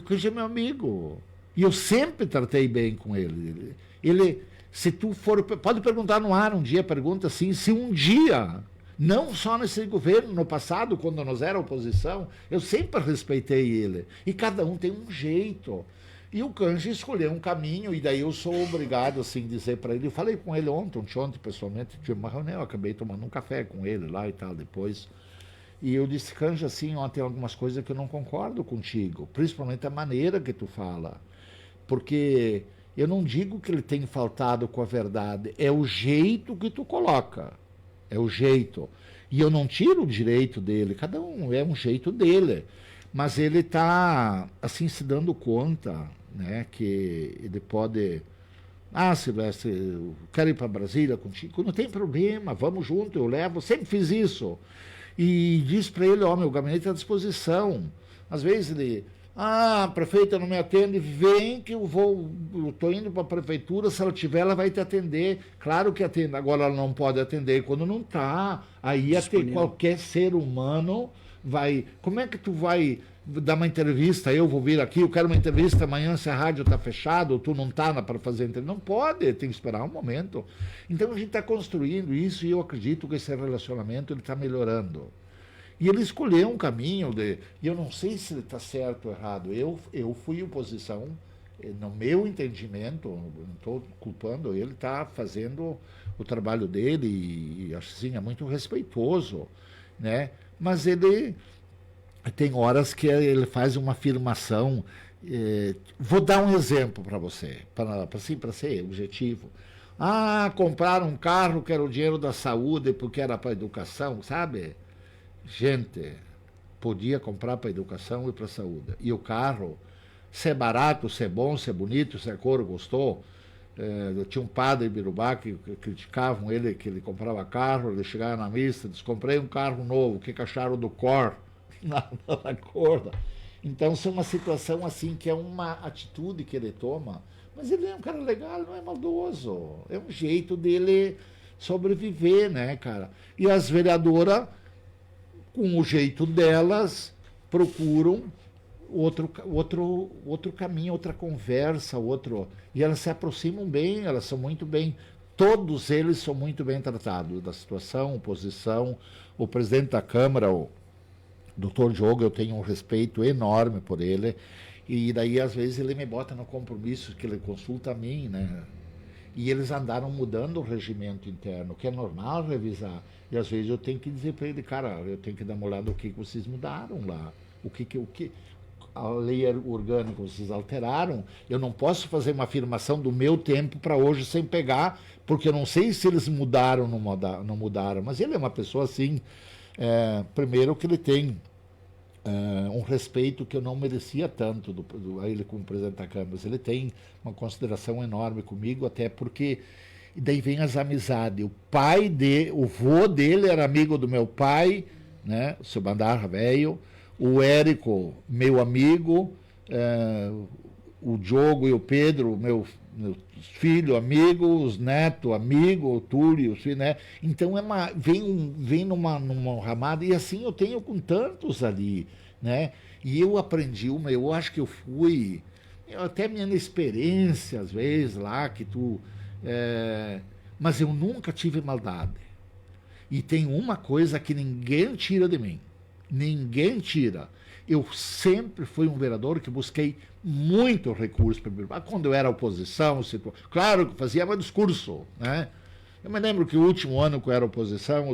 Canja é meu amigo. E eu sempre tratei bem com ele. Se tu for, pode perguntar no ar um dia, pergunta assim, se um dia, não só nesse governo, no passado, quando nós era oposição, eu sempre respeitei ele. E cada um tem um jeito. E o Canja escolheu um caminho, e daí eu sou obrigado, assim, dizer para ele. Eu falei com ele ontem pessoalmente, tive uma reunião, eu acabei tomando um café com ele lá e tal, depois. E eu disse: Canja, assim, tem algumas coisas que eu não concordo contigo, principalmente a maneira que tu fala. Porque eu não digo que ele tem faltado com a verdade, é o jeito que tu coloca. É o jeito. E eu não tiro o direito dele, cada um é um jeito dele. Mas ele está, assim, se dando conta, né, que ele pode... Silvestre, eu quero ir para Brasília contigo. Não tem problema, vamos junto, eu levo. Sempre fiz isso. E diz para ele: meu gabinete é à disposição. Às vezes ele... prefeita não me atende, vem que eu estou indo para a prefeitura, se ela tiver, ela vai te atender. Claro que atende, agora ela não pode atender quando não está. Aí qualquer ser humano vai... Como é que tu vai dar uma entrevista? Eu vou vir aqui, eu quero uma entrevista amanhã, se a rádio está fechada, ou tu não está para fazer entrevista. Não pode, tem que esperar um momento. Então a gente está construindo isso, e eu acredito que esse relacionamento está melhorando. E ele escolheu um caminho e eu não sei se ele está certo ou errado. Eu fui oposição, no meu entendimento, não estou culpando, ele está fazendo o trabalho dele e assim, é muito respeitoso, né? Mas ele tem horas que ele faz uma afirmação. Vou dar um exemplo para você, para ser objetivo. Compraram um carro que era o dinheiro da saúde porque era para a educação, sabe? Gente, podia comprar para a educação e para a saúde. E o carro, se é barato, se é bom, se é bonito, se a cor gostou, tinha um padre em Birubá que criticavam ele, que ele comprava carro, ele chegava na missa, disse, comprei um carro novo, o que acharam do cor? Na corda. Então, isso é uma situação assim, que é uma atitude que ele toma, mas ele é um cara legal, não é maldoso, é um jeito dele sobreviver, né, cara? E as vereadoras, com o jeito delas, procuram outro caminho, outra conversa, e elas se aproximam bem, elas são muito bem, todos eles são muito bem tratados, da situação, oposição, o presidente da Câmara, o doutor Diogo, eu tenho um respeito enorme por ele, e daí às vezes ele me bota no compromisso que ele consulta a mim, né? E eles andaram mudando o regimento interno, que é normal revisar, e às vezes eu tenho que dizer para ele, cara, eu tenho que dar uma olhada no que vocês mudaram lá, o que a lei orgânica vocês alteraram, eu não posso fazer uma afirmação do meu tempo para hoje sem pegar, porque eu não sei se eles mudaram ou não mudaram, mas ele é uma pessoa assim, primeiro que ele tem um respeito que eu não merecia tanto a ele como presidente da Câmara, mas ele tem uma consideração enorme comigo, até porque daí vem as amizades, o vô dele era amigo do meu pai, né, o seu Bandarra velho, o Érico, meu amigo, o Diogo e o Pedro, meu filho amigo, os netos amigo, o Túlio, os filhos, né? Então vem numa ramada, e assim eu tenho com tantos ali, né? E eu aprendi eu acho que até minha inexperiência às vezes lá, mas eu nunca tive maldade. E tem uma coisa que ninguém tira de mim. Ninguém tira. Eu sempre fui um vereador que busquei muito recurso para Birubá. Quando eu era oposição, claro que fazia meu discurso, né? Eu me lembro que o último ano que eu era oposição,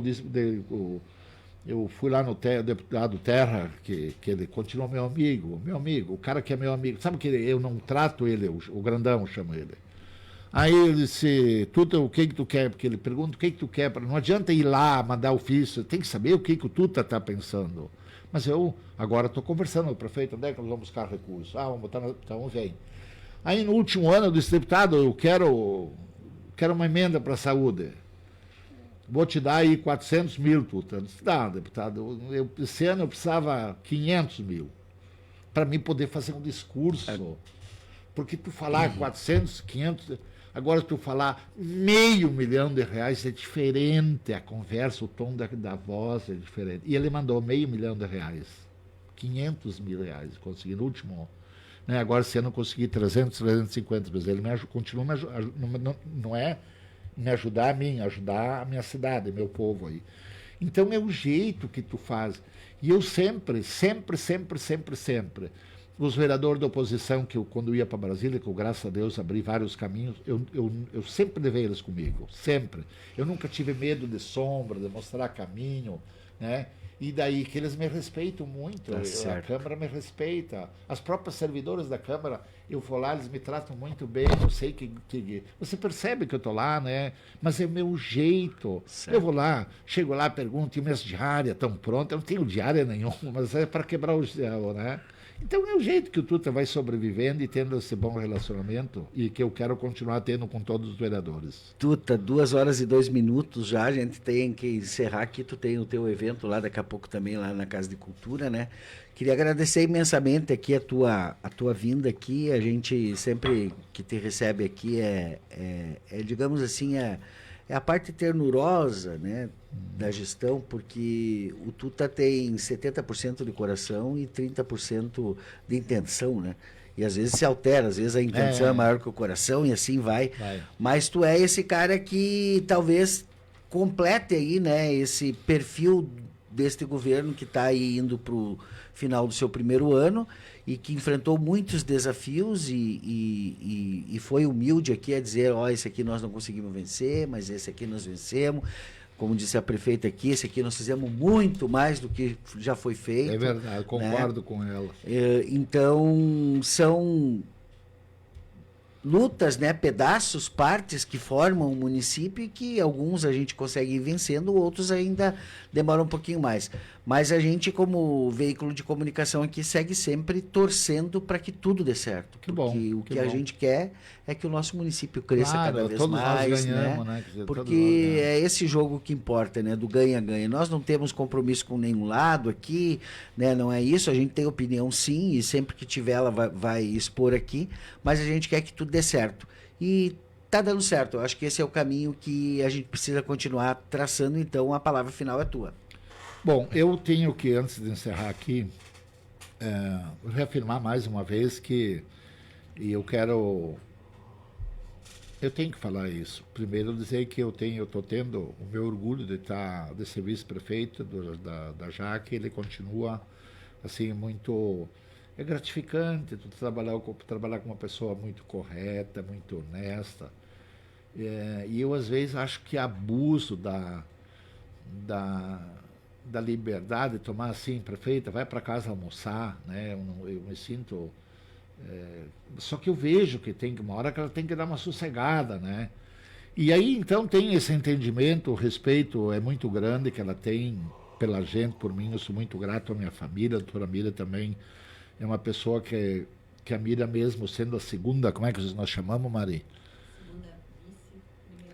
eu fui lá no deputado Terra, que ele continua meu amigo, o cara que é meu amigo. Sabe que eu não trato ele, o grandão chama ele. Aí ele disse, Tuta, o que tu quer? Porque ele pergunta o que tu quer. Não adianta ir lá, mandar ofício, tem que saber o que o Tuta está pensando. Mas eu agora estou conversando com o prefeito, onde é que nós vamos buscar recursos? Vamos botar, então vem. Aí no último ano eu disse, deputado, eu quero uma emenda para a saúde. Vou te dar aí 400 mil, Tuta. Eu disse, deputado, esse ano eu precisava 500 mil para mim poder fazer um discurso. Porque tu falar 400, 500... Agora, tu falar R$500 mil é diferente, a conversa, o tom da voz é diferente. E ele mandou R$500 mil, R$500 mil, consegui no último. Né? Agora, se eu não conseguir 300, 350 mil, ele continua me ajudando, não é me ajudar a mim, ajudar a minha cidade, meu povo aí. Então, é o jeito que tu faz. E eu sempre, os vereadores da oposição, que eu, quando ia para Brasília, que eu, graças a Deus, abri vários caminhos, eu sempre levei eles comigo, sempre. Eu nunca tive medo de sombra, de mostrar caminho, né? E daí que eles me respeitam muito, a Câmara me respeita. As próprias servidoras da Câmara, eu vou lá, eles me tratam muito bem, eu sei que você percebe que eu estou lá, né? Mas é o meu jeito. Certo. Eu vou lá, chego lá, pergunto, e minhas diárias estão prontas? Eu não tenho diária nenhuma, mas é para quebrar o gelo, né? Então é o jeito que o Tuta vai sobrevivendo e tendo esse bom relacionamento, e que eu quero continuar tendo com todos os vereadores. Tuta, 2 horas e 2 minutos já, a gente tem que encerrar aqui, tu tem o teu evento lá daqui a pouco também, lá na Casa de Cultura, né? Queria agradecer imensamente aqui a tua vinda aqui, a gente sempre que te recebe aqui digamos assim, é a parte ternurosa, né, da gestão, porque o Tuta tem 70% de coração e 30% de intenção, né? E às vezes se altera, às vezes a intenção é maior que o coração e assim vai. Mas tu é esse cara que talvez complete aí, né, esse perfil deste governo que está aí indo para o final do seu primeiro ano e que enfrentou muitos desafios e foi humilde aqui a dizer, esse aqui nós não conseguimos vencer, mas esse aqui nós vencemos. Como disse a prefeita aqui, esse aqui nós fizemos muito mais do que já foi feito. É verdade, eu concordo, né, com ela. Então, são lutas, né, pedaços, partes que formam o município e que alguns a gente consegue ir vencendo, outros ainda demoram um pouquinho mais. Mas a gente, como veículo de comunicação aqui, segue sempre torcendo para que tudo dê certo. Que porque bom, o que que a bom. gente quer é que o nosso município cresça Claro, cada vez todos nós mais, ganhamos, né? né? Quer dizer, todos nós Porque ganhamos. é esse jogo que importa, né? Do ganha-ganha. Nós não temos compromisso com nenhum lado aqui, né? Não é isso. A gente tem opinião, sim, e sempre que tiver ela vai expor aqui, mas a gente quer que tudo dê certo. E tá dando certo. Eu acho que esse é o caminho que a gente precisa continuar traçando, então a palavra final é tua. Bom, eu tenho que, antes de encerrar aqui, reafirmar mais uma vez que, e eu tenho que falar isso. Primeiro dizer que eu estou tendo o meu orgulho de ser vice-prefeito da Jaque. Ele continua assim muito, é gratificante tu trabalhar com uma pessoa muito correta, muito honesta. E eu às vezes acho que abuso da liberdade de tomar assim, prefeita, vai para casa almoçar, né? Eu me sinto só que eu vejo que tem uma hora que ela tem que dar uma sossegada, né? E aí então tem esse entendimento, o respeito é muito grande que ela tem pela gente, por mim. Eu sou muito grato à minha família. A doutora Mira também é uma pessoa que a Mira, mesmo sendo a segunda, como é que nós chamamos, Mari?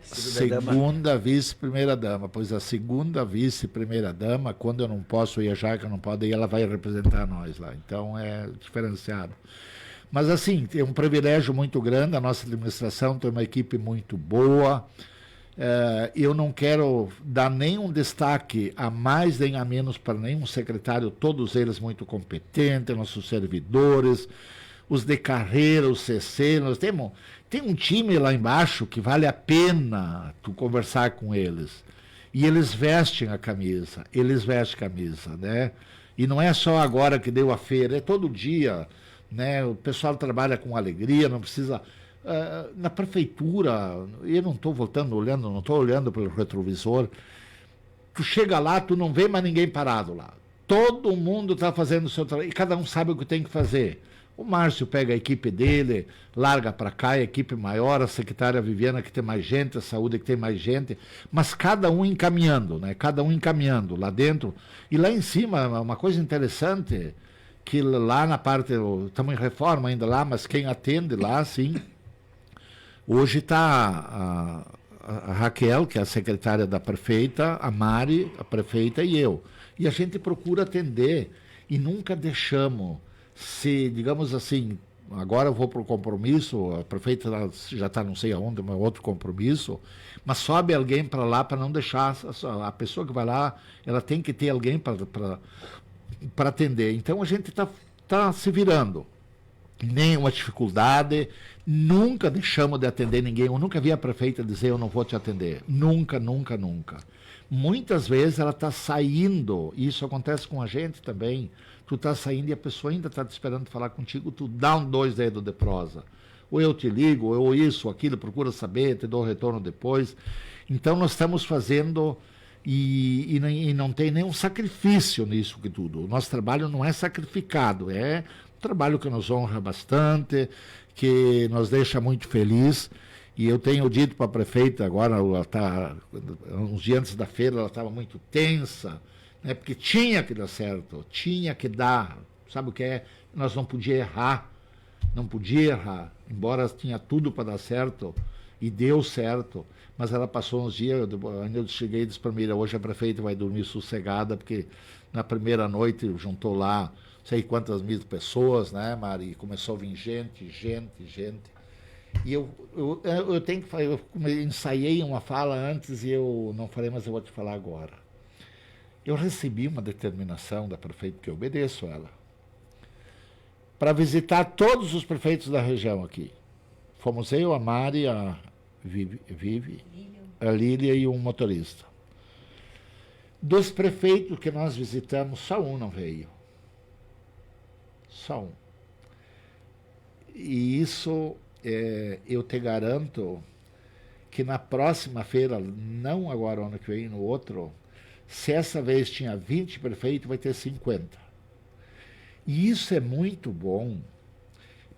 Segunda vice-primeira-dama. Pois a segunda vice-primeira-dama, quando eu não posso ir a Jaque, eu não posso, aí ela vai representar nós lá. Então é diferenciado. Mas assim, é um privilégio muito grande. A nossa administração tem uma equipe muito boa. Eu não quero dar nenhum destaque a mais nem a menos para nenhum secretário, todos eles muito competentes, nossos servidores, os de carreira, os CC. Nós tem um time lá embaixo que vale a pena tu conversar com eles. E eles vestem a camisa, né? E não é só agora que deu a feira, é todo dia, né? O pessoal trabalha com alegria, não precisa... na prefeitura, eu não estou não estou olhando pelo retrovisor, tu chega lá, tu não vê mais ninguém parado lá. Todo mundo está fazendo o seu trabalho, e cada um sabe o que tem que fazer. O Márcio pega a equipe dele, larga para cá, a equipe maior, a secretária Viviana que tem mais gente, a saúde que tem mais gente, mas cada um encaminhando, né? Cada um encaminhando lá dentro. E lá em cima, uma coisa interessante, que lá na parte, estamos em reforma ainda lá, mas quem atende lá, sim, hoje está a Raquel, que é a secretária da prefeita, a Mari, a prefeita, e eu. E a gente procura atender e nunca deixamos, se, digamos assim, agora eu vou para o compromisso, a prefeita já está não sei aonde, mas outro compromisso, mas sobe alguém para lá para não deixar, a pessoa que vai lá, ela tem que ter alguém para atender. Então a gente está se virando. Nenhuma dificuldade, nunca deixamos de atender ninguém. Eu nunca vi a prefeita dizer eu não vou te atender. Nunca, nunca, nunca. Muitas vezes ela está saindo, e isso acontece com a gente também. Tu está saindo e a pessoa ainda está te esperando falar contigo, tu dá 2 dedos de prosa. Ou eu te ligo, ou isso, aquilo, procura saber, te dou retorno depois. Então nós estamos fazendo, e não tem nenhum sacrifício nisso que tudo. O nosso trabalho não é sacrificado, é um trabalho que nos honra bastante, que nos deixa muito feliz. E eu tenho dito para a prefeita, agora, uns dias antes da feira, ela estava muito tensa, né, porque tinha que dar certo, tinha que dar. Sabe o que é? Nós não podíamos errar, embora tinha tudo para dar certo, e deu certo. Mas ela passou uns dias, ainda eu cheguei e disse para mim, hoje a prefeita vai dormir sossegada, porque na primeira noite juntou lá sei quantas mil pessoas, né, Mari? Começou a vir gente. E eu tenho que falar, eu ensaiei uma fala antes e eu não falei, mas eu vou te falar agora. Eu recebi uma determinação da prefeita, que eu obedeço ela, para visitar todos os prefeitos da região aqui. Fomos eu, a Mari, a Vivi, a Lília e um motorista. Dos prefeitos que nós visitamos, só um não veio. Só um. E isso, eu te garanto que na próxima feira, não agora ano que vem, no outro, se essa vez tinha 20 prefeitos, vai ter 50. E isso é muito bom,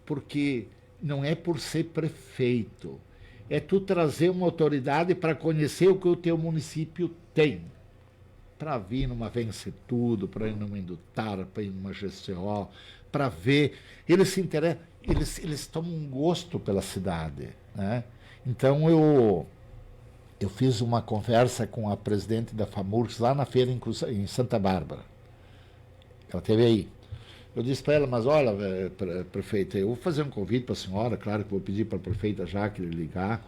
porque não é por ser prefeito, é tu trazer uma autoridade para conhecer o que o teu município tem, para vir numa Vence Tudo, para ir numa Indutar, para ir numa GCO, para ver. Eles se interessam, eles tomam um gosto pela cidade, né? Então eu fiz uma conversa com a presidente da FAMURS lá na feira em Santa Bárbara. Ela esteve aí. Eu disse para ela, mas olha, prefeita, eu vou fazer um convite para a senhora, claro que vou pedir para a prefeita Jaque ligar,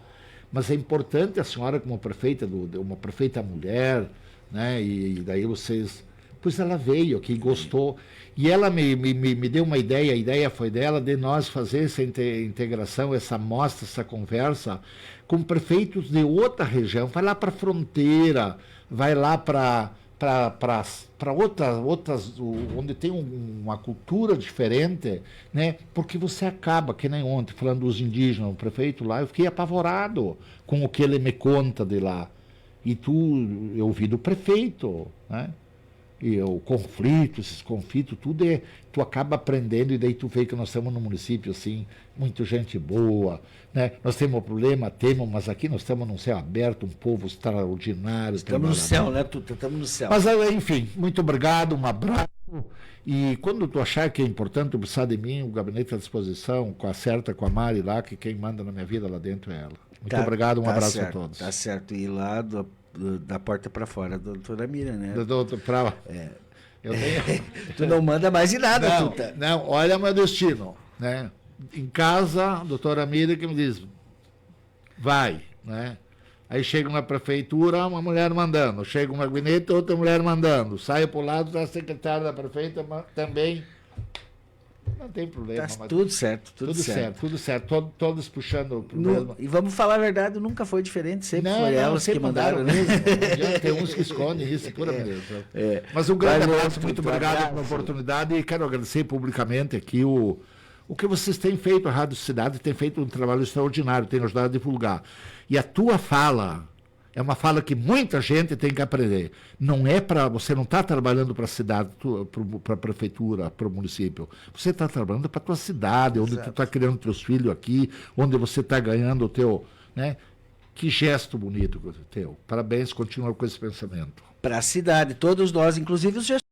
mas é importante a senhora como prefeita, uma prefeita mulher, né? E daí vocês... Pois ela veio aqui, gostou, e ela me deu uma ideia, a ideia foi dela, de nós fazer essa integração, essa mostra, essa conversa com prefeitos de outra região, vai lá para a fronteira, vai lá para outras, onde tem uma cultura diferente, né? Porque você acaba, que nem ontem, falando dos indígenas, o prefeito lá, eu fiquei apavorado com o que ele me conta de lá. E eu ouvi do prefeito, né? E o conflito, esses conflitos, tudo tu acaba aprendendo, e daí tu vê que nós estamos num município assim, muita gente boa, né? Nós temos um problema, mas aqui nós estamos num céu aberto, um povo extraordinário. Estamos no céu, né, Tuta? Estamos no céu. Mas, enfim, muito obrigado, um abraço. E quando tu achar que é importante precisar de mim, o gabinete à disposição, com a Mari lá, que quem manda na minha vida lá dentro é ela. Muito obrigado, um abraço certo, a todos. Tá certo, e lá da porta para fora, doutora Mira, né? Eu tenho... Tu não manda mais em nada, Tuta. Não, olha meu destino, né? Em casa, a doutora Mira que me diz, vai, né? Aí chego na prefeitura, uma mulher mandando, chego no gabinete, outra mulher mandando, saio para o lado da secretária da prefeita também. Não tem problema. Tá tudo certo, tudo certo. Todos puxando pro mesmo. E vamos falar a verdade, nunca foi diferente, sempre foi elas que mandaram. Mesmo. Tem uns que escondem isso, pura beleza. Mas um grande abraço, muito obrigado pela oportunidade, e quero agradecer publicamente aqui o que vocês têm feito, a Rádio Cidade tem feito um trabalho extraordinário, tem ajudado a divulgar. E a tua fala é uma fala que muita gente tem que aprender. Não é para... Você não está trabalhando para a cidade, para a prefeitura, para o município. Você está trabalhando para a tua cidade, onde tu está criando teus filhos aqui, onde você está ganhando o teu... Né? Que gesto bonito teu. Parabéns, continua com esse pensamento. Para a cidade, todos nós, inclusive os gestores.